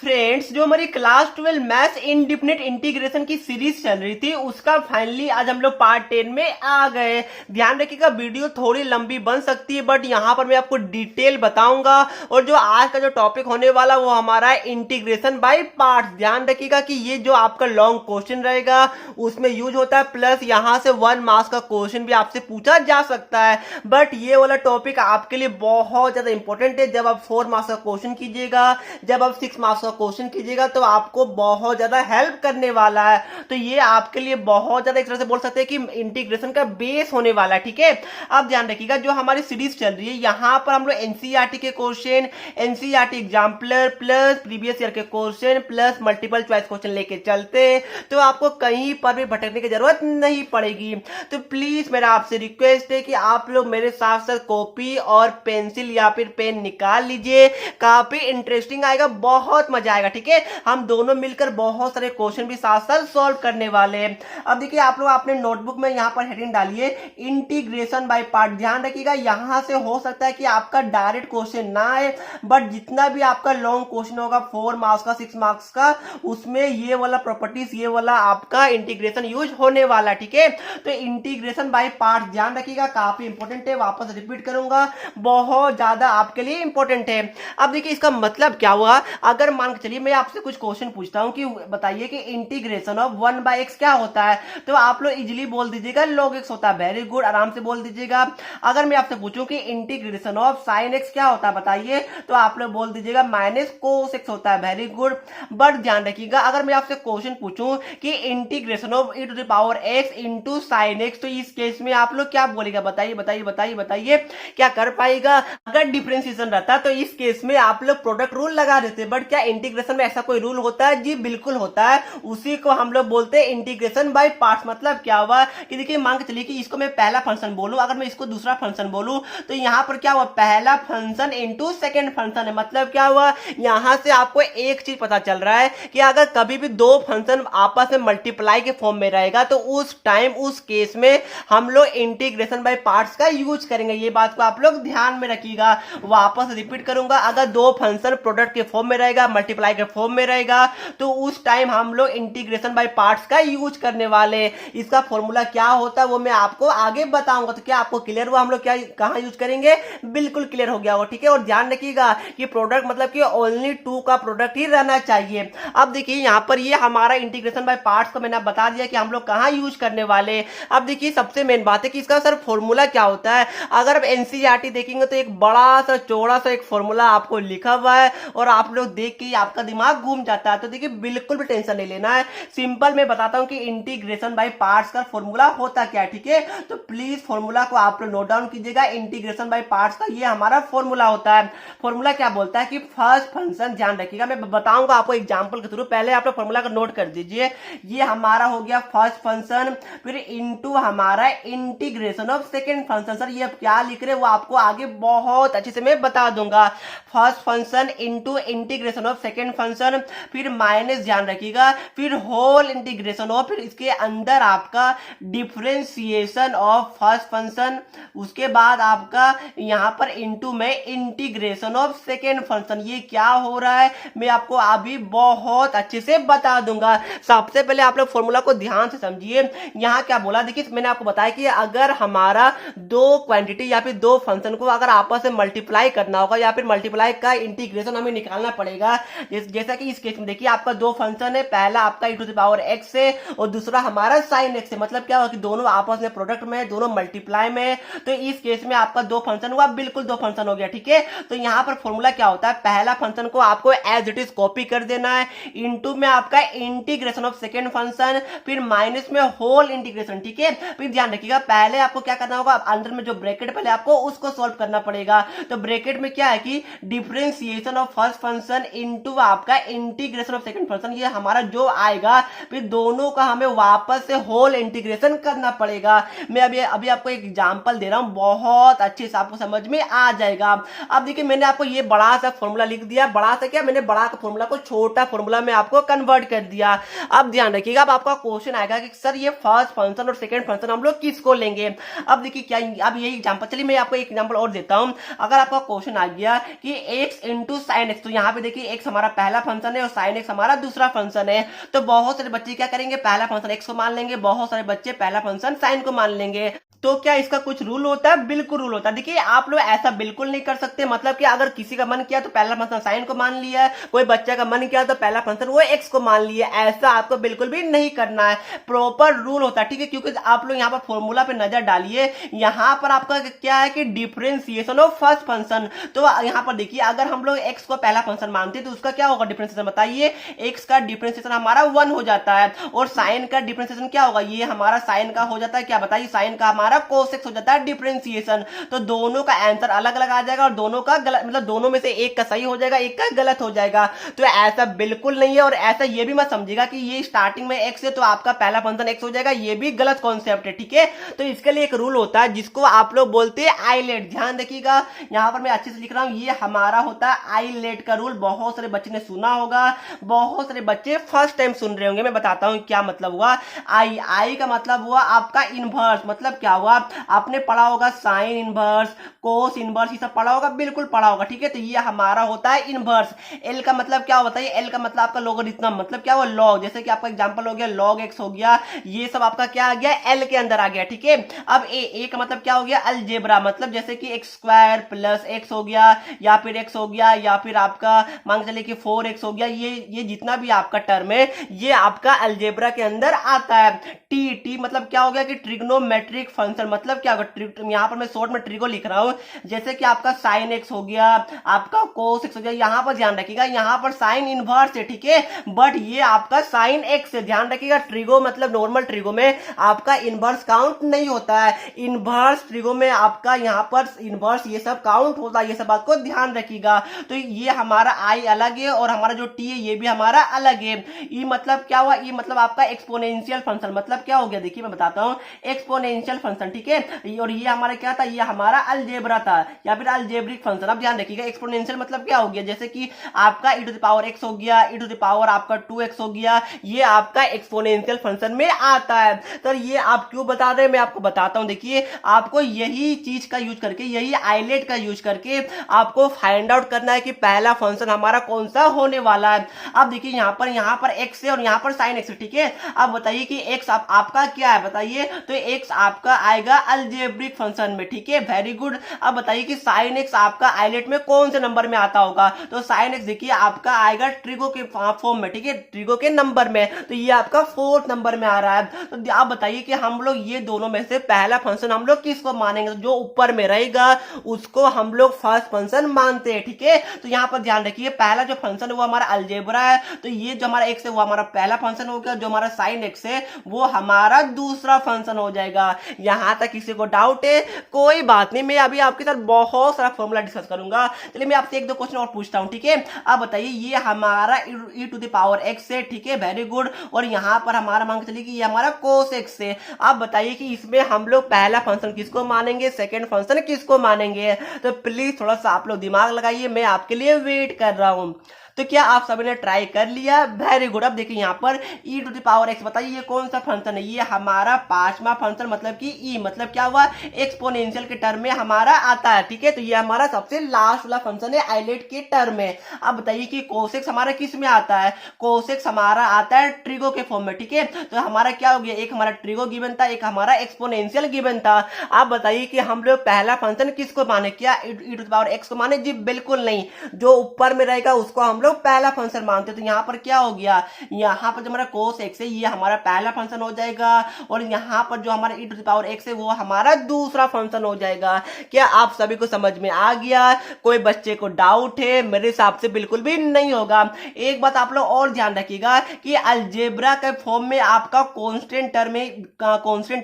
Friends, जो हमारी class 12 maths indefinite integration की सीरीज चल रही थी उसका फाइनली आज हम लोग पार्ट 10 में आ गए। ध्यान रखिएगा, वीडियो थोड़ी लंबी बन सकती है बट यहाँ पर मैं आपको डिटेल बताऊंगा। और जो आज का जो टॉपिक होने वाला वो हमारा है इंटीग्रेशन बाय पार्ट्स। ध्यान रखिएगा कि ये जो आपका लॉन्ग क्वेश्चन रहेगा उसमें यूज होता है, प्लस यहाँ से 1 मार्क्स का क्वेश्चन भी आपसे पूछा जा सकता है। बट ये वाला टॉपिक आपके लिए बहुत ज्यादा इंपॉर्टेंट है। जब आप 4 मार्क्स का क्वेश्चन कीजिएगा, जब आप 6 मार्क्स का क्वेश्चन कीजिएगा तो आपको बहुत ज्यादा हेल्प करने वाला है। तो ये आपके लिए बहुत ज्यादा एक तरह से बोल सकते हैं कि इंटीग्रेशन का बेस होने वाला है। ठीक है, अब ध्यान रखिएगा, जो हमारी सीरीज चल रही है यहाँ पर हम लोग एनसीईआरटी के question, NCERT exemplar plus previous year के question plus multiple choice question लेके चलते, तो आपको कहीं पर भी भटकने की जरूरत नहीं पड़ेगी। तो प्लीज मेरा आपसे रिक्वेस्ट है कि आप लोग मेरे साथ साथ कॉपी और पेंसिल या फिर पेन निकाल लीजिए। काफी इंटरेस्टिंग आएगा, बहुत मजा आएगा। ठीक है, हम दोनों मिलकर बहुत सारे क्वेश्चन भी साथ साथ सॉल्व करने वाले हैं। अब देखिए, आप लोग अपने नोटबुक में यहाँ पर हेडिंग डालिए इंटीग्रेशन बाय पार्ट। ध्यान रखिएगा, यहाँ से हो सकता है कि आपका डायरेक्ट क्वेश्चन ना आए, बट जितना भी आपका लॉन्ग क्वेश्चन होगा 4 मार्क्स का, 6 मार्क्स का, उसमें ये वाला प्रॉपर्टीज, ये वाला आपका इंटीग्रेशन यूज होने वाला। ठीक है, तो इंटीग्रेशन बाय पार्ट ध्यान रखिएगा, काफी इंपॉर्टेंट है। वापस रिपीट करूंगा, बहुत ज्यादा आपके लिए इंपॉर्टेंट है। अब देखिए, इसका मतलब क्या हुआ। अगर मान के चलिए मैं आपसे कुछ क्वेश्चन पूछता हूं कि बताइए कि इंटीग्रेशन ऑफ 1/x क्या होता है, तो आप लोग इजीली बोल दीजिएगा log x होता है। वेरी गुड, आराम से बोल दीजिएगा। अगर मैं आपसे पूछूं कि इंटीग्रेशन ऑफ sin x क्या होता है बताइए, तो आप लोग बोल दीजिएगा -cos x होता है। Very good. बट ध्यान रखिएगा, अगर मैं आपसे क्वेश्चन पूछूं कि integration of e⁻x into sin x, तो इस केस में आप लोग क्या बोलेगा बताइए बताइए बताइए बताइए, क्या कर पाएगा। अगर डिफरेंशिएशन रहता तो इस केस में आप लोग प्रोडक्ट रूल लगा देते, बट क्या इंटीग्रेशन में ऐसा कोई रूल होता है? जी बिल्कुल होता है। उसी को हम लोग बोलते हैं इंटीग्रेशन बाय पार्ट्स। मतलब क्या हुआ कि देखिए, मान के चलिए कि इसको मैं पहला फंक्शन बोलूं, अगर मैं इसको दूसरा फंक्शन बोलूं, तो यहां पर क्या हुआ, पहला फंक्शन इंटू सेकेंड फंक्शन है। मतलब क्या हुआ, यहां से आपको एक चीज पता चल रहा है कि अगर कभी भी दो फंक्शन आपस में मल्टीप्लाई के फॉर्म में रहेगा तो उस टाइम, उस केस में हम लोग इंटीग्रेशन बाय पार्ट्स का यूज करेंगे। ये बात को आप लोग ध्यान में रखिएगा। वापस रिपीट करूंगा, अगर दो फंक्शन प्रोडक्ट के फॉर्म में रहेगा, मल्टीप्लाई के फॉर्म में रहेगा, तो उस टाइम हम लोग इंटीग्रेशन बाय पार्ट्स का यूज करने वाले। इसका फॉर्मूला क्या होता है वो मैं आपको आगे बताऊंगा। तो क्या आपको क्लियर हुआ हम लोग क्या कहां यूज करेंगे? बिल्कुल क्लियर हो गया होगा। ठीक है, और ध्यान रखिएगा कि प्रोडक्ट मतलब कि ओनली 2 का प्रोडक्ट ही रहना चाहिए। अब देखिए, यहां पर ये हमारा इंटीग्रेशन बाय पार्ट्स को मैंने बता दिया कि हम लोग कहां यूज करने वाले। अब देखिए, सबसे मेन बात है कि इसका सर फॉर्मूला क्या होता है। अगर आप एनसीईआरटी देखेंगे तो एक बड़ा सा चौड़ा सा एक फॉर्मूला आपको लिखा हुआ है और आप लोग देख के आपका दिमाग घूम जाता है। तो देखिए, बिल्कुल भी टेंशन नहीं लेना है। सिंपल मैं बताता हूं कि इंटीग्रेशन बाय पार्ट्स का फॉर्मूला होता क्या है। ठीक है, तो प्लीज फॉर्मूला को आप लोग नोट डाउन कीजिएगा। इंटीग्रेशन बाय पार्ट्स का ये हमारा फॉर्मूला होता है। फॉर्मूला क्या बोलता है कि फर्स्ट फंक्शन, ध्यान रखिएगा मैं बताऊंगा आपको एग्जांपल के थ्रू, पहले आप लोग फॉर्मूला को नोट कर दीजिए। ये हमारा हो गया फर्स्ट फंक्शन, फिर इनटू हमारा integration of second function. Sir ये क्या लिख रहे हैं वो आपको आगे बहुत अच्छे से मैं बता दूंगा। First function into integration of second function, फिर माइनस, ध्यान रखिएगा, फिर होल इंटीग्रेशन ऑफ, फिर इसके अंदर आपका डिफरेंशिएशन ऑफ फर्स्ट फंक्शन, उसके बाद आपका यहां पर इनटू में इंटीग्रेशन ऑफ सेकंड फंक्शन। ये क्या हो रहा है मैं आपको अभी बहुत अच्छे से बता दूंगा। सबसे पहले आप लोग फॉर्मूला को ध्यान से समझिए। यहां क्या बोला, देखिए मैंने आपको बताया कि अगर हमारा दो क्वांटिटी या फिर दो फंक्शन को अगर आपस में मल्टीप्लाई करना होगा या फिर मल्टीप्लाई का इंटीग्रेशन हमें निकालना पड़ेगा। जैसा कि इस केस में देखिए, आपका दो फंक्शन है, पहला आपका e⁻x है और दूसरा हमारा sin x है। मतलब क्या होगा कि दोनों आपस में प्रोडक्ट में, दोनों मल्टीप्लाई में, तो इस केस में आपका दो फंक्शन हुआ, बिल्कुल दो फंक्शन हो गया। ठीक है, तो यहां पर फॉर्मूला क्या होता है, पहला फंक्शन को आपको एज इट इज कॉपी कर देना है, इनटू में आपका इंटीग्रेशन ऑफ सेकंड फंक्शन, फिर माइनस में होल इंटीग्रेशन। ठीक है, फिर ध्यान रखिएगा, पहले आपको क्या करना होगा, अंदर में जो ब्रैकेट पहले आपको उसको सॉल्व करना पड़ेगा। तो ब्रैकेट में क्या है कि differentiation of first function into आपका इंटीग्रेशन ऑफ सेकंड फंक्शन, ये हमारा जो आएगा, फिर दोनों का हमें वापस से होल इंटीग्रेशन करना पड़ेगा। मैं अभी आपको एक एग्जांपल दे रहा हूं, बहुत अच्छे से आपको समझ में आ जाएगा। अब देखिए, मैंने आपको ये बड़ा सा फॉर्मूला लिख दिया। बड़ा सा क्या, मैंने बड़ा का फॉर्मूला को छोटा फॉर्मूला में आपको कन्वर्ट कर दिया। अब ध्यान रखिएगा, अब आपका क्वेश्चन आएगा कि सर ये फर्स्ट फंक्शन और सेकंड फंक्शन हम लोग किसको लेंगे। अब देखिए क्या, अब यही एग्जांपल, चलिए मैं आपको एक एग्जांपल और देता हूं। अगर आपका क्वेश्चन आ गया कि x इंटू साइन एक्स, तो यहाँ पे देखिए x हमारा पहला फंक्शन है और साइन एक्स हमारा दूसरा फंक्शन है। तो बहुत सारे बच्चे क्या करेंगे, पहला फंक्शन एक्स को मान लेंगे, बहुत सारे बच्चे पहला फंक्शन साइन को मान लेंगे। तो क्या इसका कुछ रूल होता है? बिल्कुल रूल होता है। देखिए आप लोग ऐसा बिल्कुल नहीं कर सकते, मतलब कि अगर किसी का मन किया तो पहला फंक्शन साइन को मान लिया, कोई बच्चे का मन किया तो पहला फंक्शन वो एक्स को मान लिया, ऐसा आपको बिल्कुल भी नहीं करना है। प्रॉपर रूल होता है, ठीक है। क्योंकि आप लोग यहाँ पर फॉर्मूला पे नजर डालिए, यहाँ पर आपका क्या है कि डिफरेंशिएशन ऑफ फर्स्ट फंक्शन। तो यहाँ पर देखिए अगर हम लोग एक्स को पहला फंक्शन मानते हैं तो उसका क्या होगा डिफरेंशिएशन, बताइए। एक्स का डिफरेंशिएशन हमारा 1 हो जाता है और साइन का डिफरेंशिएशन क्या होगा, ये हमारा साइन का हो जाता है क्या, बताइए, साइन का हमारा cos x हो जाता है डिफरेंशिएशन। तो दोनों का आंसर अलग अलग आ जाएगा और दोनों का गलत, मतलब दोनों में से एक का सही हो जाएगा, एक का गलत हो जाएगा। तो ऐसा बिल्कुल नहीं है। और ऐसा ये भी मत समझिएगा कि ये स्टार्टिंग में x है तो आपका पहला फंक्शन x हो जाएगा, ये भी गलत कॉन्सेप्ट है, ठीक है। तो इसके लिए एक रूल होता है जिसको आप लोग बोलते हैं आईलेट। ध्यान रखिएगा, यहां पर मैं अच्छे से लिख रहा हूं, ये हमारा होता है आईलेट का रूल। बहुत सारे बच्चे ने सुना होगा, बहुत सारे बच्चे फर्स्ट टाइम सुन रहे होंगे। मैं बताता हूं क्या मतलब हुआ। आई का मतलब हुआ आपका इनवर्स, मतलब क्या हुआ, आपने पढ़ा होगा साइन इनवर्स, कोस इनवर्स, ये सब पढ़ा होगा, बिल्कुल पढ़ा होगा, ठीक है। तो ये हमारा होता है इनवर्स। एल का मतलब क्या होता है, एल का मतलब आपका लोगरिथम, मतलब क्या हुआ, लॉग। जैसे कि आपका एग्जांपल हो गया लॉग एक्स हो गया, ये सब आपका क्या आ गया, एल के अंदर आ गया, ठीक है। अब ए का मतलब क्या हो गया, अलजेब्रा, मतलब जैसे कि एक्स स्क्वायर प्लस एक्स हो गया, या फिर एक्स हो गया, या फिर आपका मान चलिए कि 4x हो गया, ये जितना भी आपका टर्म है ये आपका अलजेब्रा के अंदर आता है। टी मतलब क्या हो गया कि ट्रिग्नोमेट्रिक फंक्शन, मतलब क्या होगा, यहाँ पर मैं शॉर्ट में ट्रिगो लिख रहा हूं, जैसे कि आपका साइन एक्स हो गया, आपका कोस एक्स हो गया। यहाँ पर ध्यान रखिएगा, यहाँ पर साइन इनवर्स है, ठीक है, बट ये आपका साइन एक्स है। ध्यान रखिएगा, ट्रिगो मतलब नॉर्मल ट्रिगो में आपका इनवर्स काउंट नहीं होता है, इनवर्स ट्रिगो में आपका यहाँ पर इनवर्स ये सब काउंट होता है, ये सब बात को ध्यान रखिएगा। तो ये हमारा आई अलग है और हमारा जो टी है ये भी हमारा अलग है। ई मतलब क्या हुआ, ई मतलब आपका एक्सपोनेंशियल फंक्शन, मतलब क्या हो गया, देखिए मैं बताता हूँ, एक्सपोनेंशियल फंक्शन, ठीक है। और ये हमारा क्या था, ये हमारा अलजेब्रा था या फिर अलजेब्रिक फंक्शन। अब ध्यान रखिएगा, एक्सपोनेंशियल मतलब क्या हो गया, जैसे कि आपका e to the power x हो गया, e टू द पावर आपका 2x हो गया, ये आपका एक्सपोनेंशियल फंक्शन में आता है। तो ये आप क्यों बता रहे हैं, मैं आपको बताता हूं। देखिए आपको यही चीज का यूज करके, यही आईलेट का यूज करके आपको फाइंड आउट करना है कि पहला फंक्शन हमारा कौन सा होने वाला है। अब देखिए यहाँ पर x है और यहाँ पर साइन x है, ठीक है। अब बताइए कि x आपका क्या है, बताइए। तो x आपका आएगा अलजेब्रिक फंक्शन में, ठीक है, वेरी गुड। अब बताइए कि साइन एक्स आपका आइलेट में कौन से नंबर में आता होगा, तो साइन एक्स देखिए आपका आएगा ट्रिगो के फॉर्म में, ठीक है, ट्रिगो के नंबर में। तो ये आपका 4th नंबर में आ रहा है। तो आप बताइए कि हम लोग ये दोनों में से पहला फंक्शन हम लोग किसको मानेंगे, तो जो ऊपर में रहेगा उसको हम लोग फर्स्ट फंक्शन मानते हैं, ठीक है। तो यहाँ पर ध्यान रखिए, पहला जो फंक्शन है वो हमारा अलजेब्रा है, तो ये जो हमारा एक्स है वो हमारा पहला फंक्शन हो गया, जो हमारा साइन एक्स है वो हमारा दूसरा फंक्शन हो जाएगा। यहां तक किसी को डाउट है? कोई बात नहीं, मैं अभी आपके साथ बहुत सारा फॉर्मूला डिस्कस करूंगा। चलिए मैं आपसे एक दो क्वेश्चन और पूछता हूं, ठीक है। अब बताइए, ये हमारा e to the power x है, ठीक है, वेरी गुड। और यहां पर हमारा मान चलिए कि ये हमारा cos x है। अब बताइए कि इसमें हम लोग पहला फंक्शन किसको मानेंगे, सेकंड फंक्शन किसको मानेंगे। तो प्लीज थोड़ा सा आप लोग दिमाग लगाइए, मैं आपके लिए वेट कर रहा हूं। तो क्या आप सभी ने ट्राई कर लिया, वेरी गुड। अब देखिए यहाँ पर e to the power x, बताइए ये कौन सा फंक्शन है, ये हमारा 5वां फंक्शन, मतलब कि e मतलब क्या हुआ, एक्सपोनेंशियल के टर्म में हमारा आता है, ठीक है। तो ये हमारा सबसे लास्ट वाला फंक्शन है आइलेट के टर्म में। अब बताइए कि cos x हमारा किस में आता है, cos x हमारा आता है ट्रिगो के फॉर्म में, ठीक है। तो हमारा क्या हो गया, एक हमारा ट्रिगो गिवन था, एक हमारा एक्सपोनेंशियल गिवन था। आप बताइए कि हम लोग पहला फंक्शन किसको माने, क्या e to the power x को माने, जी बिल्कुल नहीं, जो ऊपर में रहेगा उसको हम लोग पहला फंक्शन मानते हैं। तो यहाँ पर क्या हो गया, यहाँ पर जो हमारा cos x है ये हमारा पहला फंक्शन हो जाएगा और यहाँ पर जो हमारा e to the power x है वो हमारा दूसरा फंक्शन हो जाएगा। क्या आप सभी को समझ में आ गया? कोई बच्चे को डाउट है? मेरे हिसाब से बिल्कुल भी नहीं होगा। एक बात आप लोग और ध्यान रखिएगा कि अलजेब्रा के फॉर्म में आपका कांस्टेंट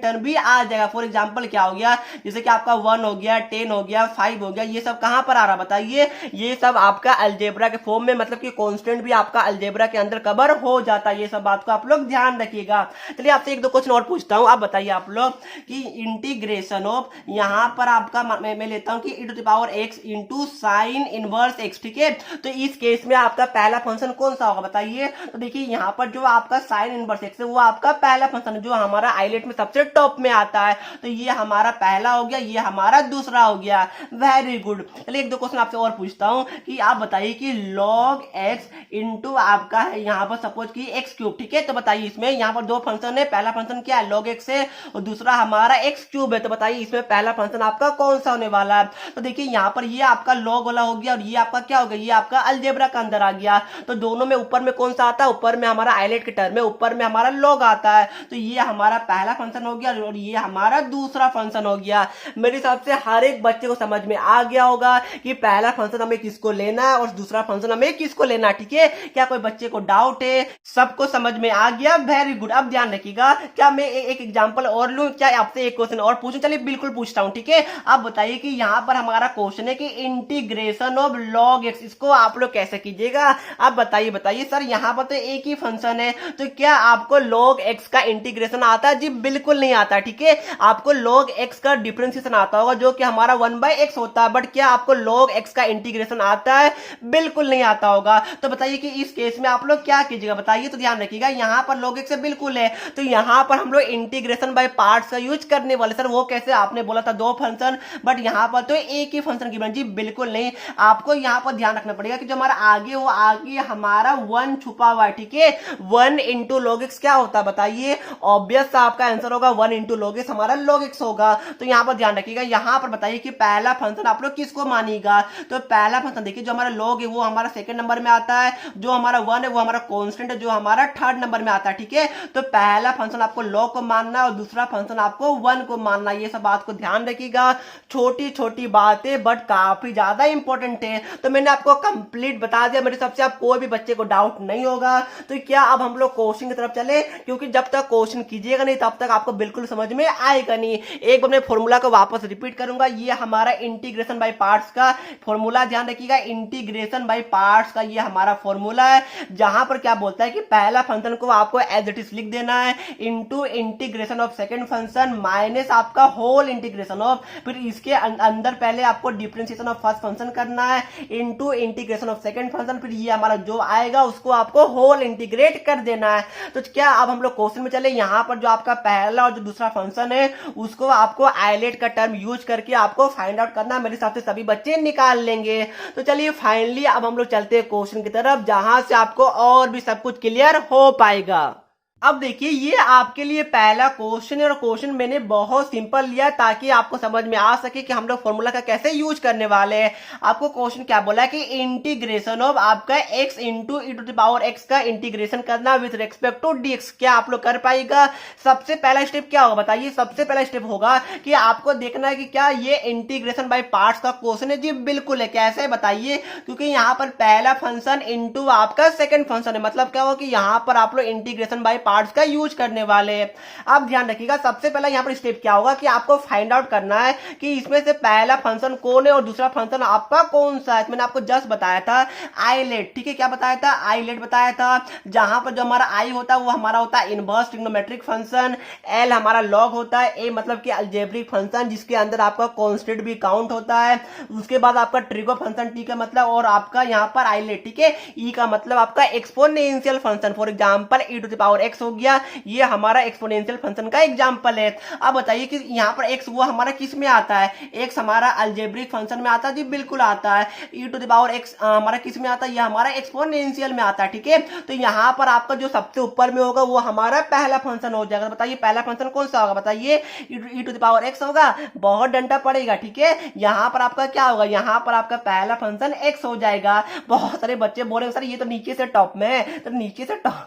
टर्म भी आ जाएगा। फॉर एग्जांपल क्या हो गया, जैसे कि आपका 1 हो गया, 10 हो गया, 5 हो गया, ये सब कहां पर आ रहा बताइए, ये सब आपका अलजेब्रा के फॉर्म में, मतलब कि कांस्टेंट भी आपका अलजेब्रा के अंदर कवर हो जाता है। ये सब बात को आप लोग ध्यान रखिएगा। चलिए आपसे एक दो क्वेश्चन और पूछता हूं। आप बताइए आप लोग कि इंटीग्रेशन ऑफ, यहां पर आपका मैं लेता हूं कि e to the power x into sine inverse x, ठीक है। तो इस केस में आपका पहला फंक्शन कौन सा होगा बताइए। तो देखिए यहां पर जो आपका साइन इनवर्स x है वो आपका पहला फंक्शन है, जो हमारा आइलेट में सबसे टॉप में आता है। तो ये हमारा पहला हो गया, ये हमारा दूसरा हो गया, वेरी गुड। चलिए एक दो क्वेश्चन आपसे और पूछता हूं कि आप बताइए कि log log x इंटू आपका है यहाँ पर सपोज की एक्स क्यूब, ठीक है। तो बताइए इसमें यहाँ पर दो फंक्शन है, पहला फंक्शन क्या है log x है और दूसरा हमारा एक्स क्यूब है। तो बताइए इसमें पहला फंक्शन आपका कौन सा होने वाला है। तो देखिए यहाँ पर ये आपका log वाला हो गया और ये आपका क्या हो गया, ये आपका अलजेब्रा का अंदर आ गया। तो दोनों में ऊपर में कौन सा आता है, ऊपर में हमारा आइलेट के टर्म में ऊपर में हमारा log आता है। तो ये हमारा पहला फंक्शन हो गया और ये हमारा दूसरा फंक्शन हो गया। मेरे हिसाब से हर एक बच्चे को समझ में आ गया होगा कि पहला फंक्शन हमें किसको लेना है और दूसरा फंक्शन हमें किसको लेना है, ठीक है। क्या कोई बच्चे को डाउट है, सबको समझ में आ गया, वेरी गुड। अब ध्यान रखिएगा, क्या मैं एक एग्जांपल और लूं, क्या आपसे एक क्वेश्चन और पूछूं, चलिए बिल्कुल पूछता हूं, ठीक है। आप बताइए कि यहाँ पर हमारा क्वेश्चन है कि इंटीग्रेशन ऑफ log x, इसको आप लोग कैसे कीजिएगा। आप बताइए सर यहाँ पर तो एक ही फंक्शन है, तो क्या आपको log x का इंटीग्रेशन आता है? जी बिल्कुल नहीं आता, ठीक है। आपको log x का डिफरेंशिएशन आता होगा जो कि हमारा 1/x होता है, बट क्या आपको log x का इंटीग्रेशन आता है? बिल्कुल नहीं आता होगा। तो बताइए कि इस केस में आप लोग क्या कीजिएगा, बताइए। तो ध्यान रखिएगा, यहाँ पर log x बिल्कुल है, तो यहाँ पर हम लोग इंटीग्रेशन बाय पार्ट्स का यूज करने वाले। सर वो कैसे, आपने बोला था दो फंक्शन, बट यहाँ पर तो एक ही फंक्शन की बन। जी बिल्कुल नहीं, आपको यहाँ पर ध्यान रखना पड़ेगा कि जो हमारा आगे वो आगे हमारा 1 छुपा हुआ है, ठीक है। 1 इंटू log x क्या होता है बताइए, ऑब्वियस आपका आंसर होगा 1 इंटू log x हमारा log x होगा। तो यहाँ पर ध्यान रखिएगा, यहाँ पर बताइए कि पहला फंक्शन आप लोग किसको मानिएगा। तो पहला फंक्शन देखिए, जो हमारा log है वो हमारा सेकंड नंबर में आता है, जो हमारा 1 है वो हमारा कांस्टेंट है जो हमारा थर्ड नंबर में आता है, ठीक है। तो पहला फंक्शन आपको log को मानना और दूसरा फंक्शन आपको 1 को मानना, ये सब बात को ध्यान रखिएगा। छोटी छोटी बातें बट काफी ज्यादा इंपॉर्टेंट है। तो मैंने आपको कंप्लीट बता दिया, मेरे हिसाब से आप कोई भी बच्चे को डाउट नहीं होगा। तो क्या अब हम लोग क्वेश्चन की तरफ चले, क्योंकि जब तक क्वेश्चन कीजिएगा नहीं तब तक आपको बिल्कुल समझ में आएगा नहीं। एक बार मैं फॉर्मूला को वापस रिपीट करूंगा, ये हमारा इंटीग्रेशन बाय पार्ट्स का फॉर्मूला, ध्यान रखिएगा, इंटीग्रेशन बाय पार्ट्स का ये हमारा फॉर्मूला है, जहां पर क्या बोलता है कि पहला फंक्शन को आपको एज इट इज लिख देना है into integration of second function minus आपका होल इंटीग्रेशन ऑफ, फिर इसके अंदर पहले आपको डिफरेंशिएशन ऑफ फर्स्ट फंक्शन करना है into integration of second function, फिर ये हमारा जो आएगा उसको आपको होल इंटीग्रेट कर देना है। तो क्या अब हम लोग क्वेश्चन में चले, यहाँ पर जो आपका पहला और जो दूसरा फंक्शन है उसको आपको आइलेट का टर्म यूज करके आपको फाइंड आउट करना, मेरे हिसाब से सभी बच्चे निकाल लेंगे। तो चलिए फाइनली अब हम लोग चलते हैं क्वेश्चन की तरफ, जहां से आपको और भी सब कुछ क्लियर हो पाएगा। अब देखिए ये आपके लिए पहला क्वेश्चन है और क्वेश्चन मैंने बहुत सिंपल लिया ताकि आपको समझ में आ सके कि हम लोग फॉर्मूला का कैसे यूज करने वाले हैं। आपको क्वेश्चन क्या बोला है कि इंटीग्रेशन ऑफ आपका x into e to the power x का इंटीग्रेशन करना विथ रेस्पेक्ट टू dx, क्या आप लोग कर पाएगा। सबसे पहला स्टेप क्या होगा बताइए, सबसे पहला स्टेप होगा कि आपको देखना है कि क्या ये इंटीग्रेशन बाय पार्ट्स का क्वेश्चन है। जी बिल्कुल है, कैसे है बताइए, क्योंकि यहाँ पर पहला फंक्शन इंटू आपका सेकंड फंक्शन है, मतलब क्या होगा कि यहाँ पर आप लोग इंटीग्रेशन बाय पार्ट्स का यूज करने वाले हैं। अब ध्यान रखिएगा, सबसे पहला यहाँ पर स्टेप क्या होगा कि आपको फाइंड आउट करना है कि इसमें से पहला फंक्शन कौन है और दूसरा फंक्शन आपका कौन सा है। मैंने आपको जस्ट बताया था आइलेट, ठीक है, क्या बताया था, आइलेट बताया था, जहां पर जो हमारा आई होता है वो हमारा होता है इनवर्स ट्रिग्नोमेट्रिक फंक्शन, एल हमारा लॉग होता है, ए मतलब कि अलजेब्रिक फंक्शन जिसके अंदर आपका कांस्टेंट भी काउंट होता है, उसके बाद आपका ट्रिगो फंक्शन, टी का मतलब, और आपका यहाँ पर आइलेट, ठीक है, ई का मतलब आपका exponential function, for example e to the power x हो गया, ये हमारा एक्सपोनेंशियल फंक्शन का एग्जांपल है। अब बताइए कि यहाँ पर एक्स वो हमारा किस में आता है, एक्स हमारा अलजेब्रिक फंक्शन में आता है। जी बिल्कुल आता है। ई टू द पावर एक्स हमारा किस में आता है, ये हमारा एक्सपोनेंशियल में आता है, ठीक है। तो यहाँ पर आपका जो सबसे ऊपर में होगा वो हमारा पहला फंक्शन हो जाएगा। बताइए पहला फंक्शन कौन सा होगा, बताइए ई टू द पावर एक्स होगा, बहुत डंडा पड़ेगा, ठीक है। यहाँ पर आपका क्या होगा, यहाँ पर आपका पहला फंक्शन एक्स हो जाएगा। बहुत सारे बच्चे बोलेंगे सर ये तो नीचे से टॉप में है, तो नीचे से टॉप,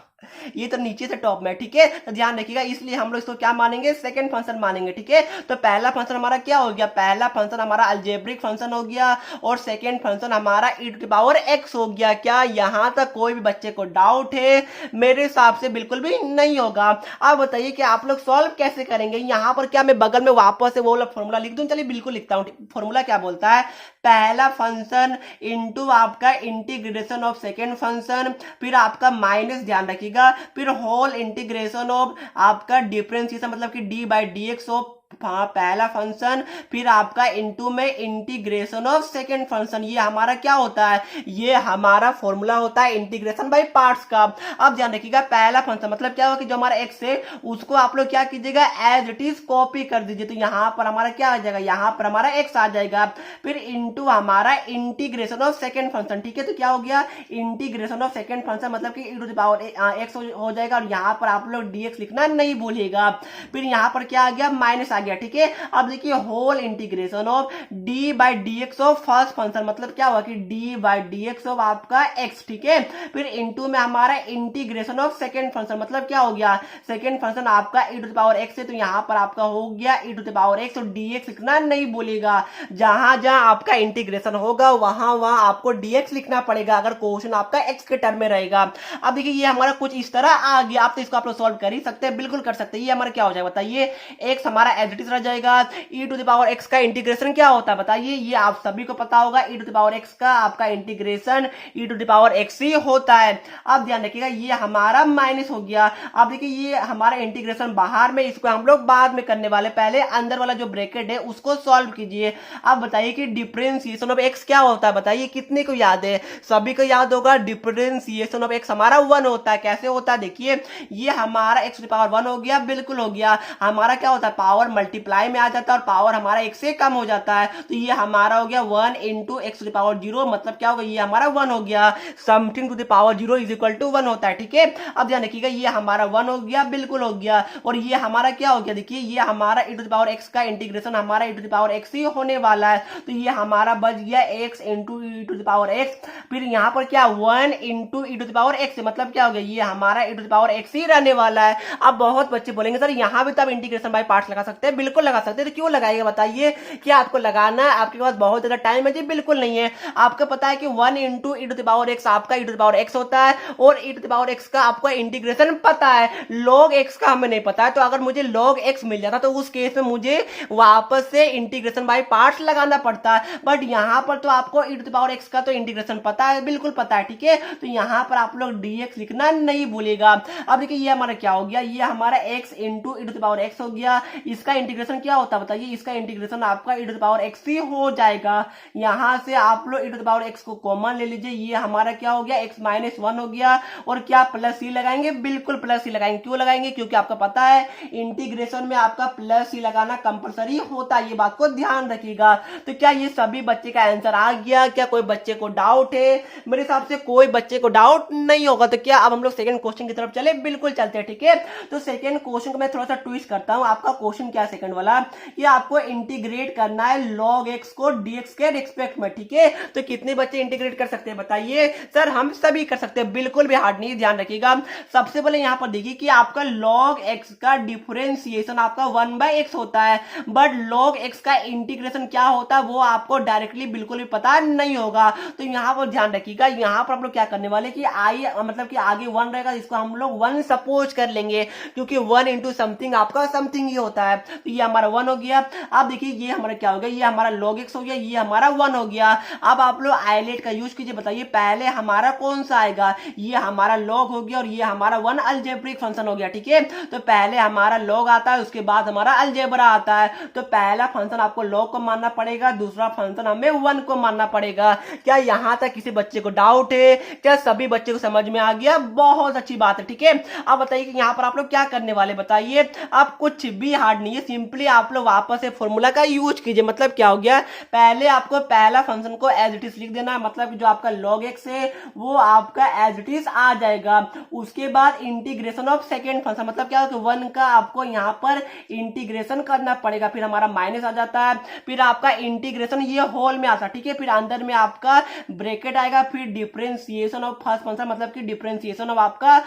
ये तो नीचे से टॉप में, ठीक है। तो ध्यान रखिएगा, इसलिए हम लोग इसको क्या मानेंगे, सेकंड फंक्शन मानेंगे, ठीक है। तो पहला फंक्शन हमारा क्या हो गया, पहला फंक्शन हमारा अलजेब्रिक फंक्शन हो गया और सेकंड फंक्शन हमारा ई टू द पावर एक्स हो गया। क्या यहां तक कोई भी बच्चे को डाउट है? मेरे हिसाब से बिल्कुल भी नहीं होगा। अब बताइए कि आप लोग सॉल्व कैसे करेंगे। यहां पर क्या मैं बगल में वापस से वो फॉर्मूला लिख दूं, चलिए बिल्कुल लिखता हूं। फॉर्मूला क्या बोलता है, पहला फंक्शन इंटू आपका इंटीग्रेशन ऑफ सेकेंड फंक्शन, फिर आपका माइनस, ध्यान रखिएगा, फिर होल इंटीग्रेशन ऑफ आपका डिफरेंशिएशन मतलब कि d by d x of पहला फंक्शन, फिर आपका इनटू में इंटीग्रेशन ऑफ सेकंड फंक्शन। ये हमारा क्या होता है, ये हमारा फॉर्मूला होता है इंटीग्रेशन बाय पार्ट्स का। अब ध्यान रखिएगा पहला फंक्शन मतलब क्या होगा कि जो हमारा एक्स है उसको आप लोग क्या कीजिएगा, एज इट इज कॉपी कर दीजिए। तो यहां पर हमारा क्या आ जाएगा, यहां पर हमारा एक्स आ जाएगा, फिर इनटू हमारा इंटीग्रेशन ऑफ सेकंड फंक्शन। ठीक है, तो क्या हो गया, इंटीग्रेशन ऑफ सेकंड फंक्शन मतलब कि e to the power x हो जाएगा, और यहां पर आप लोग dx लिखना नहीं भूलिएगा। फिर यहां पर क्या आ गया, माइनस आ गया। ठीक है, अब देखिए whole integration of d by d x of first function मतलब क्या हुआ कि d by d x of आपका एक्स। ठीक है, फिर इनटू में हमारा इंटीग्रेशन ऑफ सेकंड फंक्शन मतलब क्या हो गया, सेकंड फंक्शन आपका e to the power x है, तो यहां पर आपका हो गया e to the power x, और dx लिखना नहीं भूलिएगा। जहां जहां आपका इंटीग्रेशन होगा वहां वहां आपको dx लिखना पड़ेगा अगर क्वेश्चन आपका x के टर्म में रहेगा। अब देखिए ये हमारा कुछ इस तरह आ गया। आप तो इसको आप लोग सॉल्व कर ही सकते हैं, बिल्कुल कर सकते हैं। ये हमारा क्या हो जाएगा बताइए, x हमारा एज इट इज रह जाएगा। e to the power x का इंटीग्रेशन क्या होता है बताइए, ये आप सभी को पता होगा, e to the power x का आपका integration e to the power x ही होता है। अब ध्यान रखिएगा ये हमारा माइनस हो गया। अब देखिए ये हमारा इंटीग्रेशन बाहर में, इसको हम लोग बाद में करने वाले, पहले अंदर वाला जो ब्रैकेट है उसको सॉल्व कीजिए। अब बताइए कि डिफरेंशिएशन ऑफ x क्या होता है बताइए, कितने को याद है, सभी को याद होगा। डिफरेंशिएशन ऑफ x हमारा 1 होता है। कैसे होता है देखिए, ये हमारा x टू द पावर 1 हो गया, बिल्कुल हो गया। हमारा क्या होता है, पावर मल्टीप्लाई में आ जाता है और पावर हमारा x से कम हो जाता है, तो ये हमारा हो गया 1 into x to the power 0 मतलब क्या होगा, ये हमारा 1 हो गया। Something to the power 0 is equal to 1 होता है। ठीक है, अब ध्यान रखिएगा ये हमारा 1 हो गया, बिल्कुल हो गया, और ये हमारा क्या हो गया देखिए, ये हमारा e to the power x का इंटीग्रेशन हमारा e to the power x ही होने वाला है, तो ये हमारा बच गया x into e to the power x। फिर यहाँ पर क्या 1 into e to the power x मतलब क्या हो गया, ये हमारा e to the power x ही रहने वाला है। अब बहुत बच्चे बोलेंगे सर यहाँ भी तो आप इंटीग्रेशन बाय पार्ट्स लगा सकते हैं, बिल्कुल लगा सकते हैं। तो क्यों लगाएगा बताइए, क्या आपको लगाना है, आपके पास बहुत ज्यादा टाइम है जी, बिल्कुल नहीं है। आपको पता है कि 1 into e to the power x आपका e to the power x होता है, और e to the power x का आपका इंटीग्रेशन पता है, log x का हमें नहीं पता है। तो अगर मुझे log x मिल जाता तो उस केस में मुझे वापस से इंटीग्रेशन बाय पार्ट्स लगाना पड़ता है, बट यहां पर तो आपको e to the power x का तो इंटीग्रेशन पता है, बिल्कुल पता है। ठीक है, तो यहां पर आप लोग dx लिखना नहीं भूलिएगा। अब देखिए ये हमारा क्या हो गया, ये हमारा x into e to the power x हो गया। इसका इंटीग्रेशन क्या होता है बताइए, इसका इंटीग्रेशन आपका e to the power x ही हो जाएगा। यहां से आप लोग e to the power x को कॉमन ले लीजिए, ये हमारा क्या हो गया, x माइनस 1 हो गया, और क्या प्लस ही लगाएंगे, बिल्कुल प्लस ही लगाएंगे। क्यों लगाएंगे, क्योंकि आपका पता है इंटीग्रेशन में आपका प्लस ही लगाना कंपलसरी होता है, ये बात को ध्यान रखिएगा। तो क्या ये सभी बच्चे का आंसर आ गया, क्या कोई बच्चे को डाउट है? मेरे हिसाब से कोई बच्चे को डाउट नहीं होगा। तो क्या अब हम लोग सेकंड क्वेश्चन की तरफ चले, बिल्कुल चलते हैं। ठीक है, तो सेकंड क्वेश्चन को मैं थोड़ा सा ट्विस्ट करता हूं। आपका क्वेश्चन क्या सेकंड वाला, ये आपको इंटीग्रेट करना है log x को dx के रिस्पेक्ट में। ठीक है, तो कितने बच्चे इंटीग्रेट कर सकते हैं बताइए? सर हम सभी कर सकते हैं, बिल्कुल भी हार्ड नहीं, ध्यान रखिएगा। सबसे पहले यहां पर देखिए कि आपका log x का डिफरेंशिएशन आपका 1/x होता है, बट log x का इंटीग्रेशन क्या होता है वो आपको डायरेक्टली बिल्कुल भी पता नहीं होगा। तो यहां पर ध्यान रखिएगा, यहां पर आप लोग क्या करने वाले कि आई मतलब कि आगे 1 रहेगा, इसको हम लोग 1 सपोज कर लेंगे, क्योंकि 1 इंटू समथिंग आपका समथिंग ही होता है। तो ये हमारा 1 हो गया। अब देखिए ये हमारा क्या हो गया, ये हमारा log x हो गया, ये हमारा 1 हो गया। अब आप लोग आइलेट का यूज कीजिए, बताइए पहले हमारा कौन सा आएगा, ये हमारा log हो गया, और ये हमारा 1 अलजेब्रिक फंक्शन हो गया। ठीक है, तो पहले हमारा log आता है, उसके बाद हमारा अलजेब्रा आता है। तो पहला फंक्शन आपको log को मानना पड़ेगा, दूसरा फंक्शन हमें 1 को मानना पड़ेगा। क्या यहां तक किसी बच्चे को डाउट है? क्या सभी बच्चे को समझ में आ गया? बहुत अच्छी बात है। ठीक है, अब बताइए कि यहां पर आप लोग क्या करने वाले बताइए। आप कुछ भी हार्ड नहीं है, सिंपली आप लोग वापस से फॉर्मूला का यूज कीजिए। मतलब क्या हो गया, पहले आपको पहला फंक्शन को एज इट इज लिख देना है, मतलब जो आपका log x है वो आपका एज इट इज आ जाएगा। उसके बाद इंटीग्रेशन ऑफ सेकेंड फंक्शन मतलब क्या होगा, 1 का आपको यहां पर इंटीग्रेशन करना पड़ेगा, फिर हमारा माइनस आ जाता है, फिर आपका इंटीग्रेशन ये होल में आता है। ठीक है, फिर अंदर में आपका ब्रैकेट आएगा, फिर डिफरेंशिएशन ऑफ फर्स्ट फंक्शन मतलब कि डिफरेंशिएशन ऑफ आपका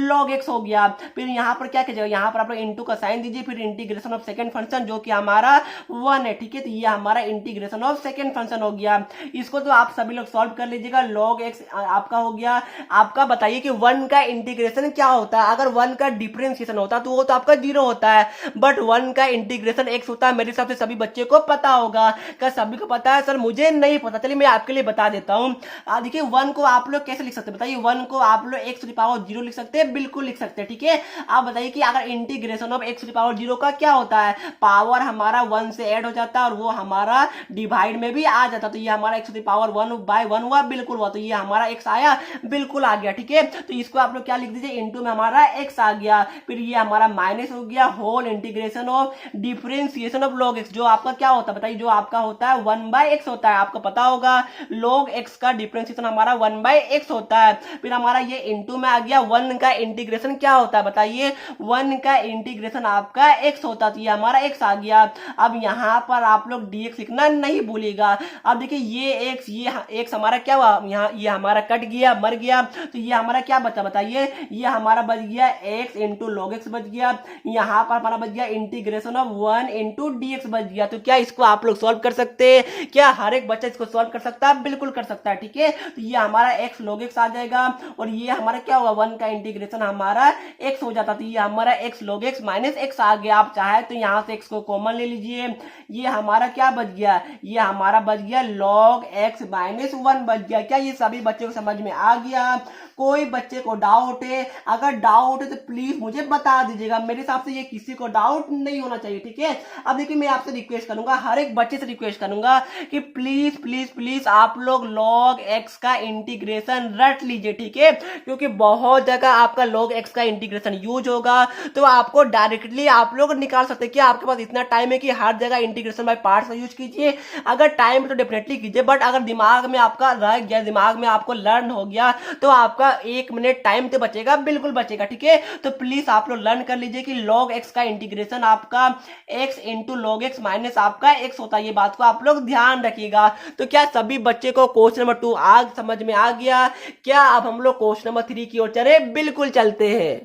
log x हो गया। फिर यहां पर क्या कीजिएगा, यहां पर आप लोग इंटू का साइन दीजिए, फिर इंटीग्रेशन ऑफ सेकंड फंक्शन जो कि हमारा 1 है। ठीक है, तो ये हमारा इंटीग्रेशन ऑफ सेकंड फंक्शन हो गया। इसको तो आप सभी लोग सॉल्व कर लीजिएगा। log x आपका हो गया, आपका बताइए कि 1 का इंटीग्रेशन क्या होता है, अगर 1 का डिफरेंशिएशन होता है तो वो तो आपका 0 होता है, बट 1 का इंटीग्रेशन x होता है। मेरे हिसाब से सभी बच्चे को पता होगा। क्या सभी को पता है? सर मुझे नहीं पता, चलिए मैं आपके लिए बता देता हूँ। देखिए 1 को आप लोग कैसे लिख सकते हैं बताइए? 1 को आप लोग x टू द पावर 0 लिख सकते हैं, बिल्कुल लिख सकते हैं, ठीक है। आप बताइए कि अगर integration of x to the power 0 का क्या होता है, पावर हमारा 1 से ऐड हो जाता है और वो हमारा डिवाइड में भी आ जाता है। तो ये हमारा x टू द पावर 1/1 हुआ, बिल्कुल हुआ। तो ये हमारा x आया, बिल्कुल आ गया, ठीक है। तो इसको आप लोग क्या लिख दीजिए, इनटू में हमारा x आ गया, फिर ये हमारा माइनस हो गया, whole integration of differentiation of log x, जो आपका क्या होता है बताइए? जो आपका होता है 1/x होता है, आपको पता होगा log x का डिफरेंशिएशन हमारा 1/x होता है। फिर हमारा ये इनटू में आ गया, 1 का इंटीग्रेशन क्या होता है बताइए? 1 का इंटीग्रेशन आपका x होता है, तो ये हमारा x आ गया। अब यहाँ पर आप लोग dx लिखना नहीं भूलिएगा। अब देखिए ये x हमारा क्या हुआ, यहाँ ये हमारा कट गया, मर गया, तो ये हमारा क्या बचा बताइए? ये हमारा बच गया x इंटू लॉग एक्स बच गया। यहाँ पर हमारा बच गया इंटीग्रेशन ऑफ 1 इंटू dx बच गया। तो क्या इसको आप लोग सॉल्व कर सकते हैं? क्या हर एक बच्चा इसको सॉल्व कर सकता है? बिल्कुल कर सकता है, ठीक है। तो ये हमारा x log x आ जाएगा और ये हमारा क्या होगा, 1 का इंटीग्रेशन हमारा x हो जाता। तो ये हमारा x log x minus x आ गया। आप चाहे तो यहाँ से x को कॉमन ले लीजिए, ये हमारा क्या बच गया? ये हमारा बच गया log x माइनस 1 बच गया। क्या ये सभी बच्चों को समझ में आ गया? कोई बच्चे को डाउट है? अगर डाउट है तो प्लीज मुझे बता दीजिएगा। मेरे हिसाब से ये किसी को डाउट नहीं होना चाहिए, ठीक है। अब देखिए मैं आपसे रिक्वेस्ट करूंगा, हर एक बच्चे से रिक्वेस्ट करूंगा कि प्लीज प्लीज प्लीज आप लोग log x का इंटीग्रेशन रट लीजिए, ठीक है, क्योंकि बहुत जगह आपका log x का इंटीग्रेशन यूज होगा तो आपको डायरेक्टली आप लोग निकाल सकते हैं। क्या आपके पास इतना टाइम है कि हर जगह इंटीग्रेशन बाय पार्ट्स का यूज कीजिए? अगर टाइम है तो डेफिनेटली कीजिए, बट अगर दिमाग में आपका रह गया, दिमाग में आपको लर्न हो गया तो आपका 1 मिनट टाइम तो बचेगा, बिल्कुल बचेगा, ठीक है। तो प्लीज आप लोग लर्न कर लीजिए कि log x का इंटीग्रेशन आपका x into log x minus आपका x होता है। ये बात को आप लोग ध्यान रखिएगा। तो क्या सभी बच्चे को क्वेश्चन नंबर 2 आज समझ में आ गया? क्या अब हम लोग क्वेश्चन नंबर 3 की ओर चले? बिल्कुल चलते हैं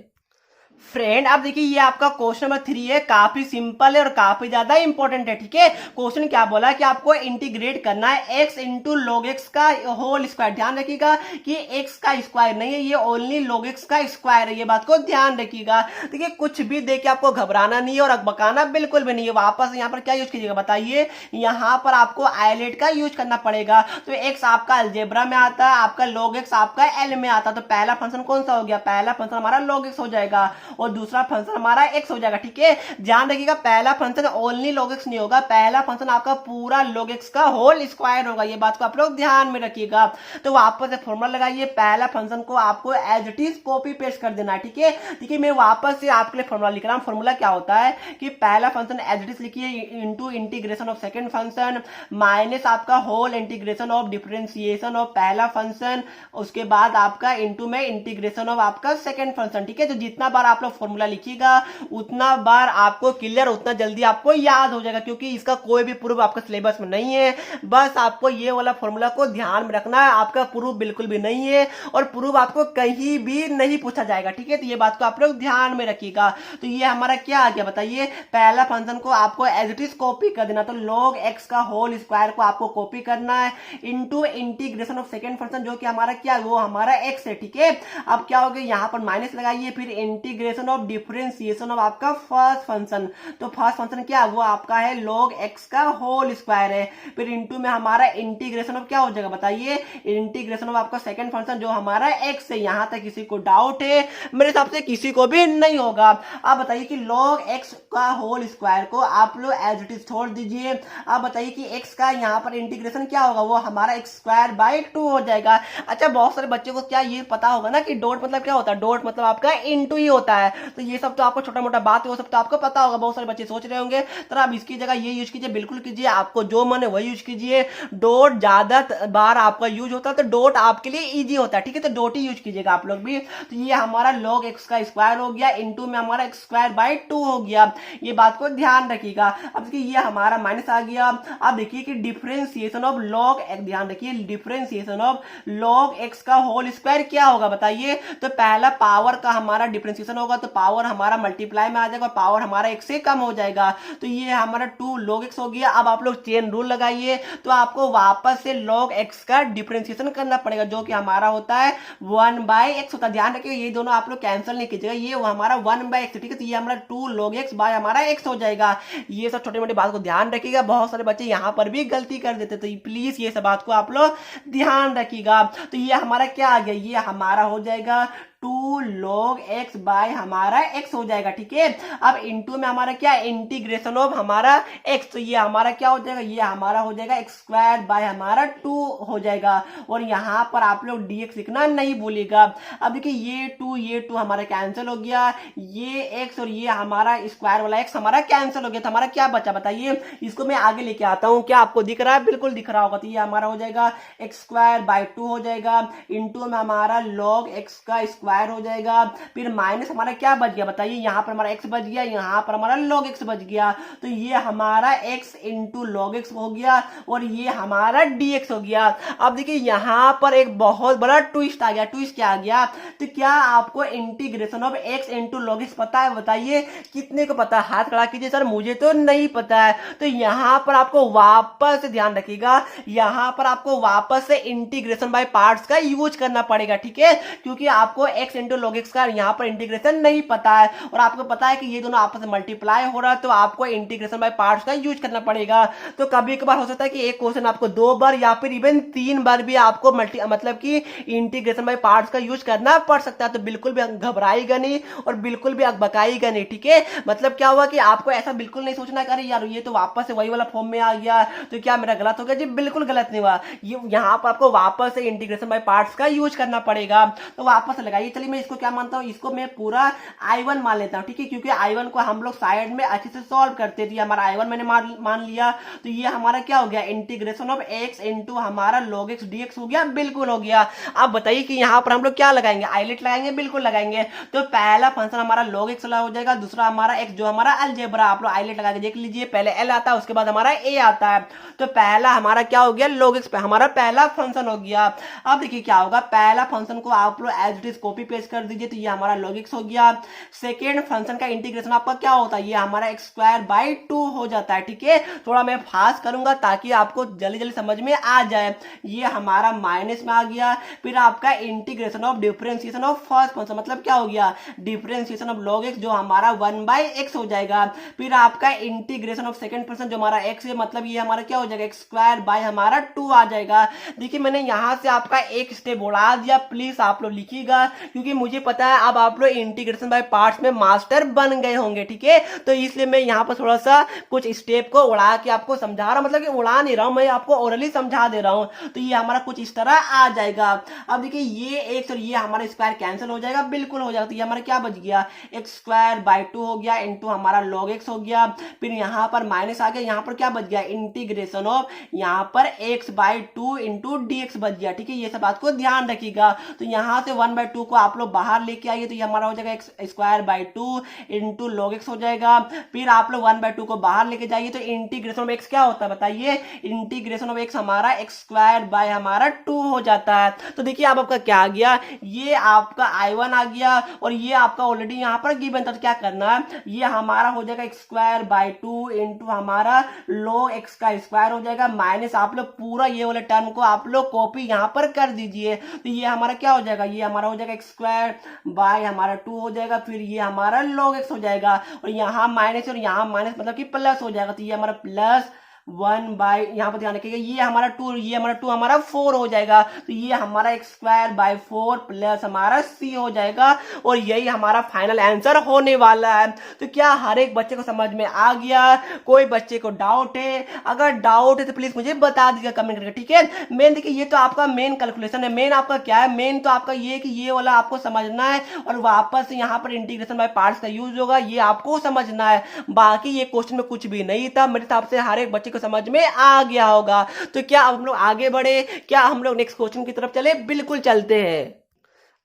फ्रेंड। अब देखिए ये आपका क्वेश्चन नंबर 3 है, काफी सिंपल है और काफी ज्यादा इंपॉर्टेंट है, ठीक है। क्वेश्चन क्या बोला कि आपको इंटीग्रेट करना है x इंटू log x का होल स्क्वायर। ध्यान रखिएगा कि x का स्क्वायर नहीं है, ये ओनली log x का स्क्वायर है, ये बात को ध्यान रखिएगा। देखिए कुछ भी देख के आपको घबराना नहीं है और बकाना बिल्कुल भी नहीं है। वापस यहाँ पर क्या यूज कीजिएगा बताइए? यहाँ पर आपको आइलेट का यूज करना पड़ेगा। तो x आपका अलजेब्रा में आता है, आपका log x आपका एल में आता है। तो पहला फंक्शन कौन सा हो गया? पहला फंक्शन हमारा log x हो जाएगा और दूसरा फंक्शन हमारा x हो जाएगा, ठीक है। ध्यान रखिएगा पहला फंक्शन ओनली log x नहीं होगा, पहला फंक्शन आपका पूरा log x का होल स्क्वायर होगा। ये बात को आप लोग ध्यान में रखिएगा। तो वापस से फॉर्मूला लगाइए, पहला फंक्शन को आपको as it is copy paste कर देना है, ठीक है। देखिए मैं वापस से आपके लिए फॉर्मूला लिख रहा हूं। फॉर्मूला क्या होता है कि पहला फंक्शन एज इट इज लिखिए into integration of second function minus आपका whole integration of differentiation of पहला फंक्शन, उसके बाद आपका इंटू में इंटीग्रेशन ऑफ आपका सेकंड फंक्शन, ठीक है। तो जितना बार आप लोग फॉर्मूला लिखिएगा उतना बार आपको क्लियर, उतना जल्दी आपको याद हो जाएगा, क्योंकि इसका कोई भी प्रूफ आपका सिलेबस में नहीं है। बस आपको ये वाला फॉर्मूला को ध्यान में रखना है। आपका प्रूफ बिल्कुल भी नहीं है और प्रूफ आपको कहीं भी नहीं पूछा जाएगा, ठीक है। तो ये बात को आप लोग ध्यान में रखिएगा। तो ये हमारा क्या आ गया बताइए? पहला फंक्शन को आपको एज इट इज कॉपी कर देना, तो log x का होल स्क्वायर को आपको कॉपी करना है into integration of second function, जो कि हमारा क्या, वो हमारा x है, ठीक है। अब क्या हो गया, यहाँ पर माइनस लगाइए, फिर इंटीग्रेशन ऑफ डिफरेंशिएशन ऑफ आपका फर्स्ट फंक्शन। तो फर्स्ट फंक्शन क्या, वो आपका है log x का होल स्क्वायर है, फिर इंटू में हमारा इंटीग्रेशन ऑफ क्या हो जाएगा बताइए? इंटीग्रेशन ऑफ आपका सेकंड फंक्शन जो हमारा x है। यहां तक किसी को डाउट है? मेरे हिसाब से किसी को भी नहीं होगा। आप बताइए कि log x का होल स्क्वायर को आप लोग एज इट इज छोड़ दीजिए। आप बताइए कि x का यहाँ पर इंटीग्रेशन क्या होगा, वो हमारा x स्क्वायर बाई 2 हो जाएगा। अच्छा बहुत सारे बच्चों को क्या ये पता होगा ना कि डॉट मतलब क्या होता है? डॉट मतलब आपका इंटू ही होता है। तो ये सब तो आपको छोटा मोटा बात है, वो सब तो आपको पता होगा। बहुत सारे बच्चे सोच रहे होंगे तो आप इसकी जगह ये यूज कीजिए, बिल्कुल कीजिए, आपको जो मन है वही यूज कीजिए। डॉट ज्यादा बार आपका यूज होता है तो डॉट आपके लिए इजी होता है, ठीक है। तो डॉट ही यूज कीजिएगा आप लोग भी। तो ये हमारा log x का स्क्वायर हो गया, इंटू में हमारा x स्क्वायर बाई 2 हो गया। ये बात को ध्यान रखिएगा। अब देखिए ये हमारा माइनस आ गया। अब देखिए कि डिफरेंशिएशन ऑफ log x, ध्यान रखिए डिफरेंशिएशन ऑफ log x का होल स्क्वायर क्या होगा बताइए? तो पहला पावर का हमारा डिफरेंशिएशन होगा तो पावर हमारा मल्टीप्लाई में आ जाएगा और पावर हमारा एक से कम हो जाएगा। तो ये हमारा 2 log x हो गया। अब आप लोग चेन रूल लगाइए तो आपको वापस से log x का डिफरेंशिएशन करना पड़ेगा, जो कि हमारा होता है 1/x होता है। ध्यान रखिए ये दोनों आप लोग कैंसिल नहीं कीजिएगा, ये वो हमारा 1/x, ठीक है। तो ये हमारा 2 log x बाय हमारा x हो जाएगा। ये सब छोटी मोटी बात को ध्यान रखिएगा, बहुत सारे बच्चे यहाँ पर भी गलती कर देते, तो प्लीज ये सब बात को आप लोग ध्यान रखिएगा। तो ये हमारा क्या आ गया, ये हमारा हो जाएगा 2 log x बाय हमारा x हो जाएगा, ठीक है। अब इनटू में हमारा क्या इंटीग्रेशन ऑफ हमारा x, तो ये हमारा क्या हो जाएगा, ये हमारा हो जाएगा x स्क्वायर बाय हमारा 2 हो जाएगा। और यहाँ पर आप लोग dx लिखना नहीं भूलिएगा। अब देखिए ये 2 हमारा कैंसिल हो गया, ये x और ये हमारा स्क्वायर वाला x हमारा कैंसिल हो गया। तो हमारा क्या बचा बताइए, इसको मैं आगे लेके आता हूँ, क्या आपको दिख रहा है, बिल्कुल दिख रहा होगा। तो ये हमारा हो जाएगा x स्क्वायर बाय 2 हो जाएगा, इंटू में हमारा log x का स्क्वायर हो जाएगा, फिर माइनस हमारा क्या बच गया बताइए, यहाँ पर हमारा x बच गया, यहाँ पर हमारा log x बच गया। तो ये हमारा x इंटू log x हो गया और ये हमारा dx हो गया। अब देखिए यहाँ पर एक बहुत बड़ा ट्विस्ट आ गया। ट्विस्ट क्या आ गया, तो क्या आपको integration of x into log x पता है बताइए, कितने को पता है, हाथ खड़ा कीजिए। सर मुझे तो नहीं पता है। तो यहाँ पर आपको वापस से ध्यान रखिएगा, यहाँ पर आपको वापस से इंटीग्रेशन बाय पार्ट्स का यूज करना पड़ेगा, ठीक है, क्योंकि आपको x इंटू log x का यहाँ पर इंटीग्रेशन नहीं पता है और आपको पता है कि ये दोनों आपस में मल्टीप्लाई हो रहा है, तो आपको इंटीग्रेशन बाय पार्ट्स का यूज करना पड़ेगा। तो कभी कभार हो सकता है कि एक क्वेश्चन आपको 2 बार या फिर इवन 3 बार भी आपको मतलब कि इंटीग्रेशन बाय पार्ट्स का यूज करना पड़ सकता है। तो बिल्कुल भी घबराएगा नहीं और बिल्कुल भी बकाएगा नहीं, ठीक है। मतलब क्या हुआ कि आपको ऐसा बिल्कुल नहीं सोचना अरे यार ये तो वापस से वही वाला फॉर्म में आ गया, तो क्या मेरा गलत हो गया, जी बिल्कुल गलत नहीं हुआ। ये यहाँ पर आपको वापस से इंटीग्रेशन बाय पार्ट्स का यूज करना पड़ेगा। तो वापस लगाइए, चलिए मैं इसको क्या मानता हूँ, इसको मैं पूरा I1 मान लेता हूँ, ठीक है, क्योंकि I1 को हम लोग साइड में अच्छे से सॉल्व करते थे। हमारा I1 मैंने मान लिया। तो ये हमारा क्या हो गया, इंटीग्रेशन ऑफ x इंटू हमारा log x dx हो गया, बिल्कुल हो गया। अब बताइए कि यहाँ पर हम लोग क्या लगाएंगे, आइलेट लगाएंगे, बिल्कुल लगाएंगे। तो पहला फंक्शन हमारा log x हो जाएगा, दूसरा हमारा x जो हमारा अलजेब्रा, आप लोग आइलेट लगा के देख लीजिए, पहले l आता है उसके बाद हमारा a आता है। तो पहला हमारा क्या हो गया, log x हमारा पहला फंक्शन हो गया। अब देखिए क्या होगा, पहला फंक्शन को आप लोग as it is copy paste कर दीजिए, तो ये हमारा log x हो गया। सेकेंड फंक्शन का इंटीग्रेशन आपका क्या होता है, ये हमारा x स्क्वायर बाई 2 हो जाता है, ठीक है। थोड़ा मैं फास्ट करूंगा ताकि आपको जल्दी जल्दी समझ में आ जाए। ये हमारा माइनस में आ गया, फिर आपका integration of differentiation of first function, मतलब क्या हो गया, डिफरेंशिएशन ऑफ log x जो हमारा 1/x हो जाएगा। फिर आपका इंटीग्रेशन ऑफ सेकंड फंक्शन जो हमारा x है, मतलब ये हमारा क्या हो जाएगा, x स्क्वायर बाय हमारा 2 आ जाएगा। देखिए मैंने यहां से आपका एक स्टेप उड़ा दिया, प्लीज आप लोग लिखिएगा, क्योंकि मुझे पता है अब आप लोग इंटीग्रेशन बाय पार्ट्स में मास्टर बन गए होंगे, ठीक है। तो इसलिए मैं यहाँ पर थोड़ा सा कुछ स्टेप को उड़ा के आपको समझा रहा हूँ, मतलब कि उड़ा नहीं रहा हूँ, मैं आपको ओरली समझा दे रहा हूँ। तो ये हमारा कुछ इस तरह आ जाएगा। अब देखिए ये x और ये हमारा स्क्वायर कैंसिल हो जाएगा, बिल्कुल हो जाएगा। तो ये हमारा क्या बच गया, x स्क्वायर बाय 2 हो गया इंटू हमारा log x हो गया, फिर यहाँ पर माइनस आ गया, यहाँ पर क्या बच गया, इंटीग्रेशन ऑफ यहाँ पर x बाय 2 इंटू dx बच गया, ठीक है। ये सब बात को ध्यान रखिएगा। तो यहाँ से 1/2 को आप लोग बाहर लेके आइए, तो ये हमारा हो जाएगा x square by 2 into log x हो जाएगा। फिर आप लोग 1/2 को बाहर लेके जाइए, तो इंटीग्रेशन ऑफ x क्या होता है बताइए, इंटीग्रेशन ऑफ x हमारा x स्क्वायर बाय हमारा 2 हो जाता है। तो देखिए अब आपका क्या आ गया, ये आपका I1 आ गया और ये आपका ऑलरेडी यहाँ पर गिवन था। तो क्या करना है, ये हमारा हो जाएगा x स्क्वायर बाय 2 इंटू हमारा log x का स्क्वायर हो जाएगा, माइनस आप लोग पूरा ये वाले टर्म को आप लोग कॉपी यहाँ पर कर दीजिए। तो ये हमारा क्या हो जाएगा, ये हमारा हो जाएगा x स्क्वायर बाय हमारा 2 हो जाएगा, फिर ये हमारा log x हो जाएगा और यहाँ माइनस और यहाँ माइनस मतलब कि प्लस हो जाएगा। तो ये हमारा प्लस 1 बाय, यहाँ पर ध्यान रखिएगा, ये हमारा 2, ये हमारा 2 हमारा 4 हो जाएगा। तो ये हमारा x स्क्वायर बाय 4 प्लस हमारा c हो जाएगा और यही हमारा फाइनल आंसर होने वाला है। तो क्या हर एक बच्चे को समझ में आ गया, कोई बच्चे को डाउट है, अगर डाउट है तो प्लीज मुझे बता दीजिएगा कमेंट करके, ठीक है। मेन देखिए ये तो आपका मेन कैलकुलेशन है, मेन आपका क्या है, मेन तो आपका ये कि ये वाला आपको समझना है और वापस यहाँ पर इंटीग्रेशन बाय पार्ट्स का यूज होगा, ये आपको समझना है। बाकी ये क्वेश्चन में कुछ भी नहीं था, मेरे हिसाब से हर एक बच्चे को समझ में आ गया होगा। तो क्या हम लोग आगे बढ़े, क्या हम लोग नेक्स्ट क्वेश्चन की तरफ चले, बिल्कुल चलते हैं।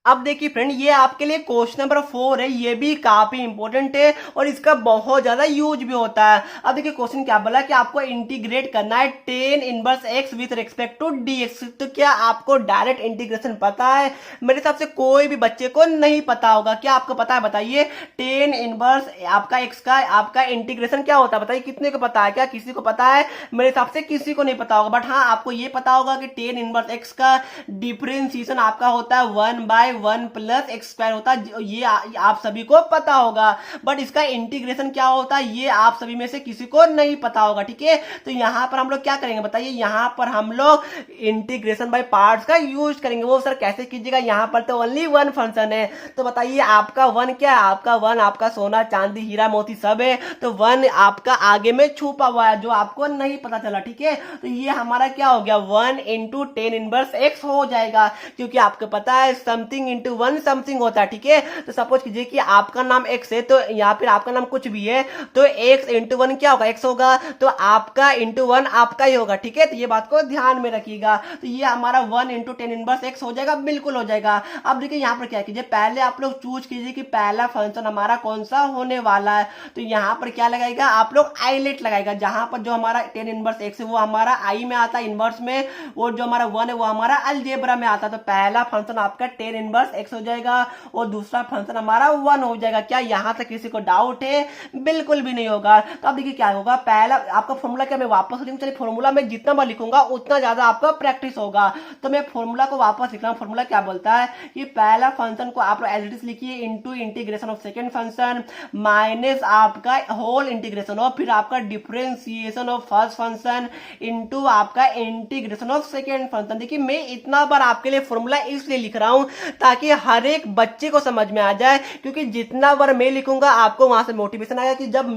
अब देखिए फ्रेंड, ये आपके लिए क्वेश्चन नंबर 4 है, ये भी काफी इंपॉर्टेंट है और इसका बहुत ज्यादा यूज भी होता है। अब देखिए क्वेश्चन क्या बोला कि आपको इंटीग्रेट करना है tan inverse x with respect to dx। तो क्या आपको डायरेक्ट इंटीग्रेशन पता है? मेरे हिसाब से कोई भी बच्चे को नहीं पता होगा। क्या आपको पता है बताइए? टेन इनवर्स आपका एक्स का आपका इंटीग्रेशन क्या होता है बताइए, कितने को पता है? क्या किसी को पता है? मेरे हिसाब से किसी को नहीं पता होगा, बट हाँ आपको ये पता होगा कि टेन इनवर्स एक्स का डिफरेंशिएशन आपका होता है 1/1 प्लस एक्स स्क्वायर होता है। ये आप सभी को पता होगा, बट इसका इंटीग्रेशन क्या होता है ये आप सभी में से किसी को नहीं पता होगा। ठीक है, तो यहां पर हम लोग क्या करेंगे बताइए? यहां पर हम लोग इंटीग्रेशन बाय पार्ट्स का यूज करेंगे। वो सर कैसे कीजिएगा? यहां पर तो ओनली वन फंक्शन है, तो बताइए आपका वन क्या है? आपका वन आपका सोना चांदी हीरा मोती सब है, तो वन आपका आगे में छुपा हुआ है जो आपको नहीं पता चला। ठीक है, तो ये हमारा क्या हो गया? 1 इंटू टेन इनवर्स एक्स हो जाएगा, क्योंकि आपको पता है समथिंग इंटू वन समथिंग होता है। ठीक है, तो सपोज कीजिए कि आपका नाम एक्स है, तो या फिर आपका नाम कुछ भी है, तो एक्स इंटू वन क्या होगा? एक्स होगा, तो आपका इंटू वन आपका ही होगा। ठीक है, तो ये बात को ध्यान में रखिएगा। तो ये हमारा 1 इंटू टेन इनवर्स एक्स हो जाएगा, बिल्कुल हो जाएगा। अब देखिए यहाँ पर क्या कीजिए, पहले आप लोग चूज कीजिए कि पहला फंक्शन हमारा कौन सा होने वाला है। तो यहाँ पर क्या लगाएगा? आप लोग आईलेट लगाएगा, जहां पर जो हमारा टेन इनवर्स एक्स है वो हमारा आई में आता है इनवर्स में, और जो हमारा वन है वो हमारा अलजेब्रा में आता है। तो पहला फंक्शन आपका टेन इनवर्स एक्स हो जाएगा और दूसरा फंक्शन हमारा वन हो जाएगा। क्या यहां तक किसी को डाउट है? बिल्कुल भी नहीं होगा। तो अब देखिए क्या होगा, पहला आपका फॉर्मूला क्या मैं वापस लिखूं? चलिए फॉर्मूला में जितना बार लिखूंगा उतना ज्यादा आपका प्रैक्टिस होगा। तो मैं फॉर्मूला को वापस लिख रहा हूं। फॉर्मूला क्या बोलता है कि पहला फंक्शन को आप एज इट इज लिखिए into integration of second function minus आपका होल इंटीग्रेशन ऑफ फिर आपका differentiation of first function into आपका इंटीग्रेशन ऑफ सेकेंड फंक्शन। देखिए मैं इतना बार आपके लिए फॉर्मूला इसलिए लिख रहा हूं ताकि हर एक बच्चे को समझ में आ जाए, क्योंकि जितना बार मैं लिखूंगा आपको वहां से मोटिवेशन आएगा कि जब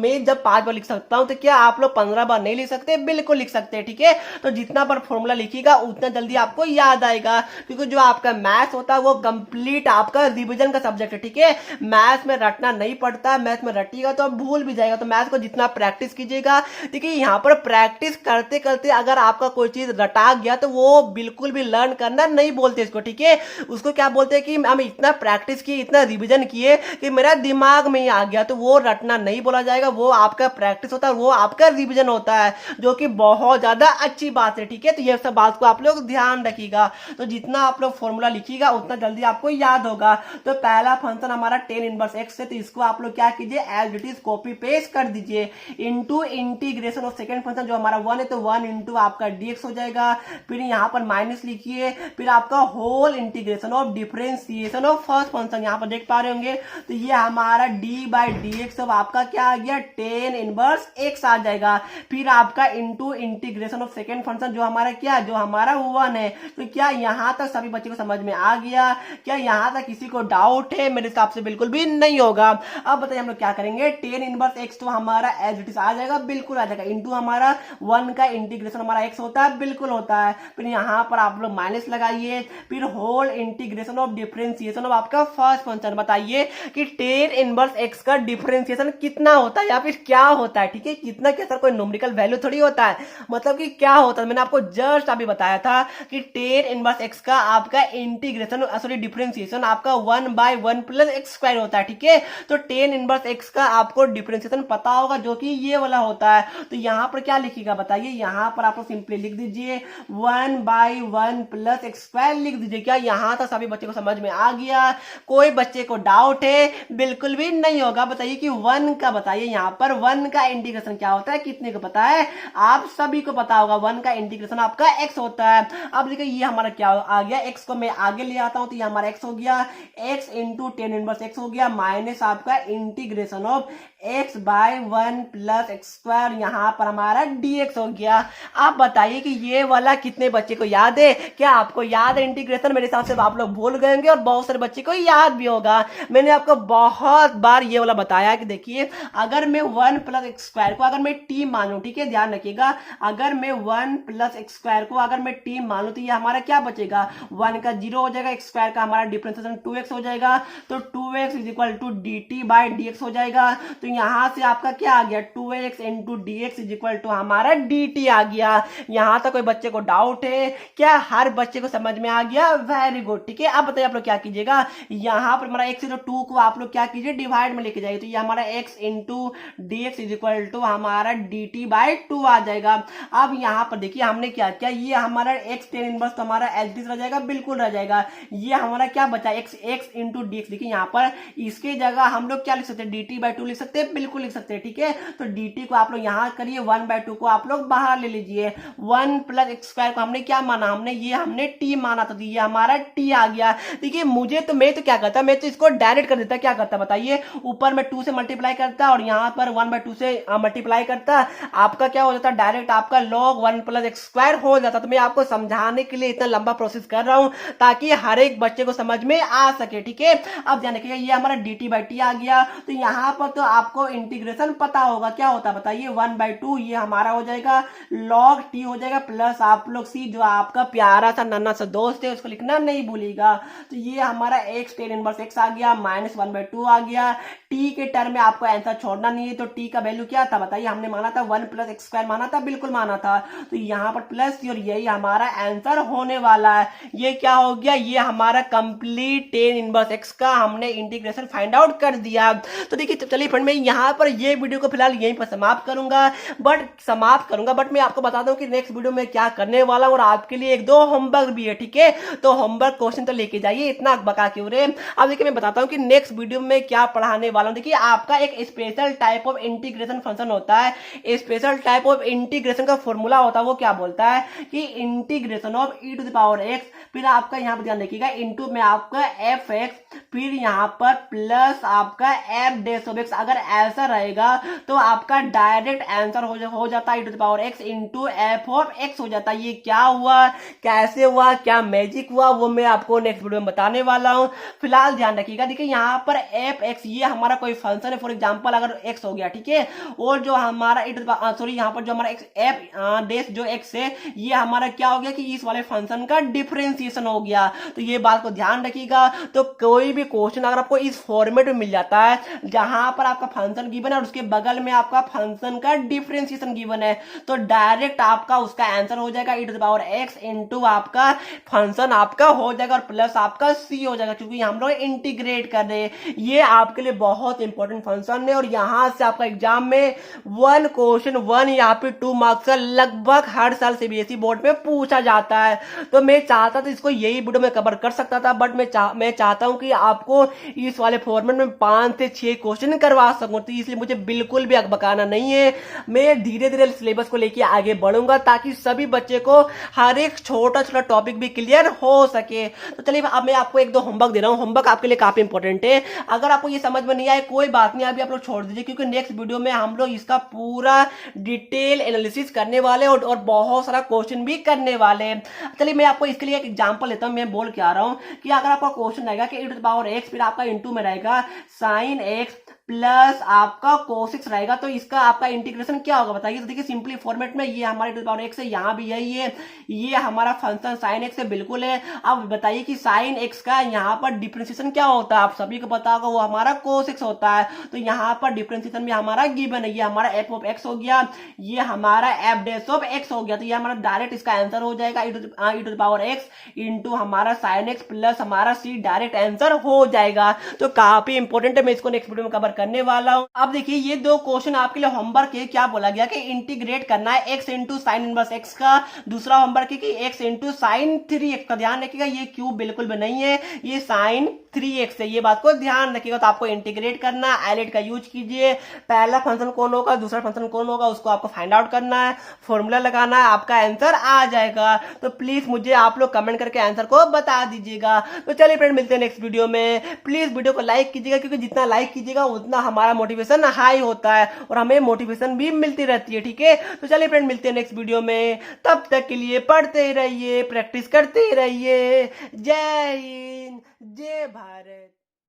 5 बार लिख सकता हूं तो क्या आप लोग 15 बार नहीं लिख सकते? बिल्कुल लिख सकते हैं। ठीक है, तो जितना बार फॉर्मूला लिखिएगा उतना जल्दी आपको याद आएगा, क्योंकि जो आपका मैथ्स होता है वो कंप्लीट आपका रिविजन का सब्जेक्ट है। ठीक है, मैथ्स में रटना नहीं पड़ता, मैथ्स में रटिएगा तो आप भूल भी जाएगा। तो मैथ्स को जितना प्रैक्टिस कीजिएगा, देखिए यहाँ पर प्रैक्टिस करते करते अगर आपका कोई चीज रटा गया तो वो बिल्कुल भी लर्न करना नहीं बोलते इसको। ठीक है, उसको क्या बोलते हैं कि हम इतना प्रैक्टिस किए इतना रिविजन किए कि मेरा दिमाग में ही आ गया, तो वो रटना नहीं बोला जाएगा, वो आपका प्रैक्टिस होता है, वो आपका रिविजन होता है, जो कि बहुत ज्यादा अच्छी बात है। ठीक है, तो ये सब बात को आप लोग ध्यान रखिएगा। तो जितना आप लोग फॉर्मूला लिखिएगा उतना जल्दी आपको याद होगा। तो पहला फंक्शन हमारा टेन इनवर्स एक्स है, तो इसको आप लोग क्या कीजिए? As it is copy paste कर दीजिए into integration of second function जो हमारा वन है, तो वन इंटू आपका dx हो जाएगा, फिर यहाँ पर माइनस लिखिए, फिर आपका whole integration of differentiation of first function यहाँ पर देख पा रहे होंगे, तो ये हमारा d/dx अब आपका क्या आ गया? टेन इनवर्स एक्स आ जाएगा। फिर आपका into integration of second function जो हमारा क्या जो हमारा वन है। तो क्या यहाँ तक सभी बच्चे को समझ में आ गया? क्या यहाँ तक किसी को डाउट है? मेरे हिसाब से बिल्कुल भी नहीं होगा। अब बताइए हम लोग क्या करेंगे? टेन इनवर्स एक्स तो हमारा एज इट इज आ जाएगा, बिल्कुल आ जाएगा, इंटू हमारा वन का इंटीग्रेशन हमारा एक्स होता है, बिल्कुल होता है, फिर यहाँ पर आप लोग माइनस लगाइए, फिर whole integration of differentiation of आपका फर्स्ट फंक्शन। बताइए कि टेन इनवर्स एक्स का डिफरेंशिएशन कितना होता है या फिर क्या होता है? ठीक है, कितना क्या सर कोई न्यूमेरिकल वैल्यू थोड़ी होता है, मतलब कि क्या होता है? मैंने आपको जस्ट अभी बताया था कि टेन इनवर्स एक्स का आपका इंटीग्रेशन सॉरी डिफरेंशिएशन आपका 1/1 प्लस एक्स स्क्वायर होता है। ठीक है, तो टेन इनवर्स एक्स का आपको डिफरेंशिएशन पता होगा जो कि ये वाला होता है। तो यहाँ पर क्या लिखिएगा बताइए? यहाँ पर आप लोग सिंपली लिख दीजिए 1/1 प्लस एक्स स्क्वायर लिख दीजिए। क्या यहाँ तक सभी बच्चे को समझ में आ गया? कोई बच्चे को डाउट है? बिल्कुल भी नहीं होगा। बताइए कि वन का बताइए, यहाँ पर वन का इंटीग्रेशन क्या होता है? कितने को पता है? आप सभी को पता होगा, वन का इंटीग्रेशन आपका एक्स होता है। अब देखिए ये हमारा क्या आ गया? एक्स को मैं आगे ले आता हूं, तो ये हमारा एक्स हो गया, x into ten inverse x हो गया, माइनस आपका integration of x/1 plus x square, यहाँ पर हमारा dx हो गया। आप बताइए कि ये वाला कितने बच्चे को याद है? क्या आपको याद है इंटीग्रेशन? मेरे हिसाब से आप लोग भूल गए होंगे और बहुत सारे बच्चे को याद भी होगा। मैंने आपको बहुत बार ये वाला बताया कि देखिए अगर मैं 1 प्लस एक्स स्क्वायर को अगर मैं टी मानूं, ठीक है ध्यान रखिएगा, अगर मैं 1 प्लस एक्स स्क्वायर को अगर मैं टी मानूं तो ये हमारा क्या बचेगा? 1 का 0 हो जाएगा, एक्स स्क्वायर का हमारा डिफरेंशिएशन 2x हो जाएगा, तो 2x is equal to dt/dx हो जाएगा। तो यहां से आपका क्या आ गया? 2x into dx is equal to हमारा dt आ गया। यहां तक कोई बच्चे को डाउट है? क्या हर बच्चे को समझ में आ गया? Very good. ठीक है, अब बताइए आप लोग क्या कीजिएगा, यहाँ पर हमारा x 2 को आप लोग क्या कीजिए डिवाइड में लेके जाइए, तो ये हमारा x into d x is equal to हमारा dt/2 आ जाएगा। अब यहाँ पर देखिए हमने क्या किया, ये हमारा x tan इनवर्स तो हमारा एज रह जाएगा, बिल्कुल रह जाएगा। ये हमारा क्या बचा x इंटू डी एक्स, देखिए यहाँ पर इसके जगह हम लोग क्या लिख सकते हैं dt/2 लिख सकते हैं, बिल्कुल लिख सकते हैं, ठीक है। तो dt को आप लोग यहाँ करिए, 1/2 को आप लोग बाहर ले लीजिए, 1 प्लस एक्स स्क्वायर को हमने क्या माना, हमने t माना था, तो ये हमारा t आ गया। देखिए मुझे तो मैं तो क्या करता, मैं तो इसको डायरेक्ट कर देता, क्या करता बताइए, ऊपर में 2 से मल्टीप्लाई करता और यहाँ पर 1/2 से मल्टीप्लाई करता, आपका क्या हो जाता डायरेक्ट आपका log 1 प्लस एक्स स्क्वायर हो जाता। तो मैं आपको समझाने के लिए इतना लंबा प्रोसेस कर रहा हूं ताकि हर एक बच्चे को समझ में आ सके, ठीक है। अब ध्यान रखिएगा ये हमारा dt/t आ गया, तो यहाँ पर तो आपको इंटीग्रेशन पता होगा क्या होता बताइए, 1/2 ये हमारा हो जाएगा log t हो जाएगा, प्लस आप लोग सी जो आपका प्यारा सा नन्ना सा दोस्त है उसको लिखना नहीं भूलिएगा। तो ये हमारा x tan इनवर्स x आ गया, माइनस 1/2 आ गया। t के टर्म में आपको आंसर छोड़ना नहीं है, तो t का वैल्यू क्या था बताइए, हमने माना था 1 प्लस एक्स स्क्वायर माना था, बिल्कुल माना था, तो यहाँ पर प्लस और यही हमारा आंसर होने वाला है। ये क्या हो गया, ये हमारा कंप्लीट tan इनवर्स x का हमने इंटीग्रेशन फाइंड आउट कर दिया। तो देखिए चलिए फ्रेंड मैं यहाँ पर ये वीडियो को फिलहाल यहीं पर समाप्त करूंगा, बट मैं आपको बता दूं कि नेक्स्ट वीडियो में क्या करने वाला हूं, और आपके लिए 1-2 होमवर्क भी है, ठीक है। तो होमवर्क क्वेश्चन तो लेके जाइए, इतना बका क्यों रे। अब देखिए मैं बताता हूं कि नेक्स्ट वीडियो में क्या पढ़ाने वाला हूं। देखिए आपका एक special type of integration function होता है, स्पेशल टाइप ऑफ इंटीग्रेशन का फॉर्मूला होता है, वो क्या बोलता है कि integration of e to the power x, फिर आपका यहाँ पर ध्यान देखिएगा इंटू में आपका fx, फिर यहाँ पर प्लस आपका f डैश ऑफ x, अगर ऐसा रहेगा तो आपका डायरेक्ट आंसर हो जाता है e to the power x into f of x हो जाता है। ये क्या हुआ, कैसे हुआ, क्या मैजिक हुआ, वो मैं आपको नेक्स्ट वीडियो में बताने वाला हूँ। फिलहाल ध्यान रखिएगा, देखिए यहाँ पर fx ये हमारा कोई फंक्शन है, फॉर एग्जांपल अगर x हो गया, ठीक है, और जो हमारा यहाँ पर जो हमारा f डैश जो x है ये हमारा क्या हो गया कि इस वाले फंक्शन का डिफरेंशिएशन हो गया। तो ये बात को ध्यान रखिएगा। तो कोई भी क्वेश्चन अगर आपको इस फॉर्मेट में मिल जाता है जहां पर आपका फंक्शन गिवन है और उसके बगल में आपका फंक्शन का डिफरेंशिएशन गिवन है, तो डायरेक्ट आपका उसका आंसर हो जाएगा e to the power x into आपका फंक्शन आपका हो जाएगा और प्लस आपका c हो जाएगा, क्योंकि हम लोग इंटीग्रेट कर रहे हैं। ये आपके लिए बहुत इंपॉर्टेंट फंक्शन है और यहां से आपका एग्जाम में 1 क्वेश्चन 1 यहाँ पे 2 मार्क्स का लगभग हर साल सीबीएसई बोर्ड में पूछा जाता है। तो मैं चाहता था इसको यही वीडियो में कवर कर सकता था, बट मैं चाहता हूं कि आपको इस वाले फॉर्मेट में 5 से 6 क्वेश्चन करवा सकूं, तो इसलिए मुझे बिल्कुल भी अकबकाना नहीं है। मैं धीरे धीरे सिलेबस को लेकर आगे बढ़ूंगा ताकि सभी बच्चे को हर एक छोटा छोटा टॉपिक भी क्लियर हो सके। तो चलिए अब मैं आपको 1-2 होमवर्क दे रहा हूं, होमवर्क आपके लिए काफी इंपॉर्टेंट है। अगर आपको ये समझ में नहीं आए कोई बात नहीं, अभी आप लोग छोड़ दीजिए, क्योंकि नेक्स्ट वीडियो में हम लोग इसका पूरा डिटेल एनालिसिस करने वाले और बहुत सारा क्वेश्चन भी करने वाले। चलिए मैं आपको इसके लिए एक एग्जांपल लेता हूं। मैं बोल के आ रहा हूं कि अगर आपका क्वेश्चन रहेगा कि e to the power x, फिर आपका इंटू में रहेगा sin x प्लस आपका cos x रहेगा, तो इसका आपका इंटीग्रेशन क्या होगा बताइए। तो देखिए सिंपली फॉर्मेट में ये हमारे e to the power x है, यहाँ भी यही है, ये हमारा फंक्शन sin x है, बिल्कुल है। अब बताइए कि sin x का यहाँ पर डिफरेंशिएशन क्या होता है, आप सभी को पता होगा, वो हमारा cos x होता है। तो यहाँ पर डिफरेंशिएशन में हमारा गिवन है, ये हमारा f ऑफ x हो गया, ये हमारा f डैश ऑफ x हो गया, तो ये हमारा डायरेक्ट इसका आंसर हो जाएगा e to the power x into हमारा sin x प्लस हमारा c, डायरेक्ट आंसर हो जाएगा। तो काफी इंपॉर्टेंट है, मैं इसको नेक्स्ट वीडियो में कवर करने वाला हूं। अब देखिए ये 2 क्वेश्चन आपके लिए होमवर्क है, क्या बोला गया कि इंटीग्रेट करना है x into sine inverse x का, दूसरा होमवर्क है कि x इंटू साइन 3x का। ध्यान रखिएगा ये क्यूब बिल्कुल भी नहीं है, ये साइन 3x है, ये बात को ध्यान रखिएगा। तो आपको इंटीग्रेट करना, आईलेट का यूज कीजिए, पहला फंक्शन कौन होगा दूसरा फंक्शन कौन होगा उसको आपको फाइंड आउट करना है, फॉर्मूला लगाना है, आपका आंसर आ जाएगा। तो प्लीज मुझे आप लोग कमेंट करके आंसर को बता दीजिएगा। तो चलिए फ्रेंड मिलते हैं नेक्स्ट वीडियो में। प्लीज वीडियो को लाइक कीजिएगा, क्योंकि जितना लाइक कीजिएगा उतना हमारा मोटिवेशन हाई होता है और हमें मोटिवेशन भी मिलती रहती है, ठीक है। तो चलिए फ्रेंड मिलते हैं नेक्स्ट वीडियो में, तब तक के लिए पढ़ते रहिए, प्रैक्टिस करते रहिए। जय हिंद, जय भारत।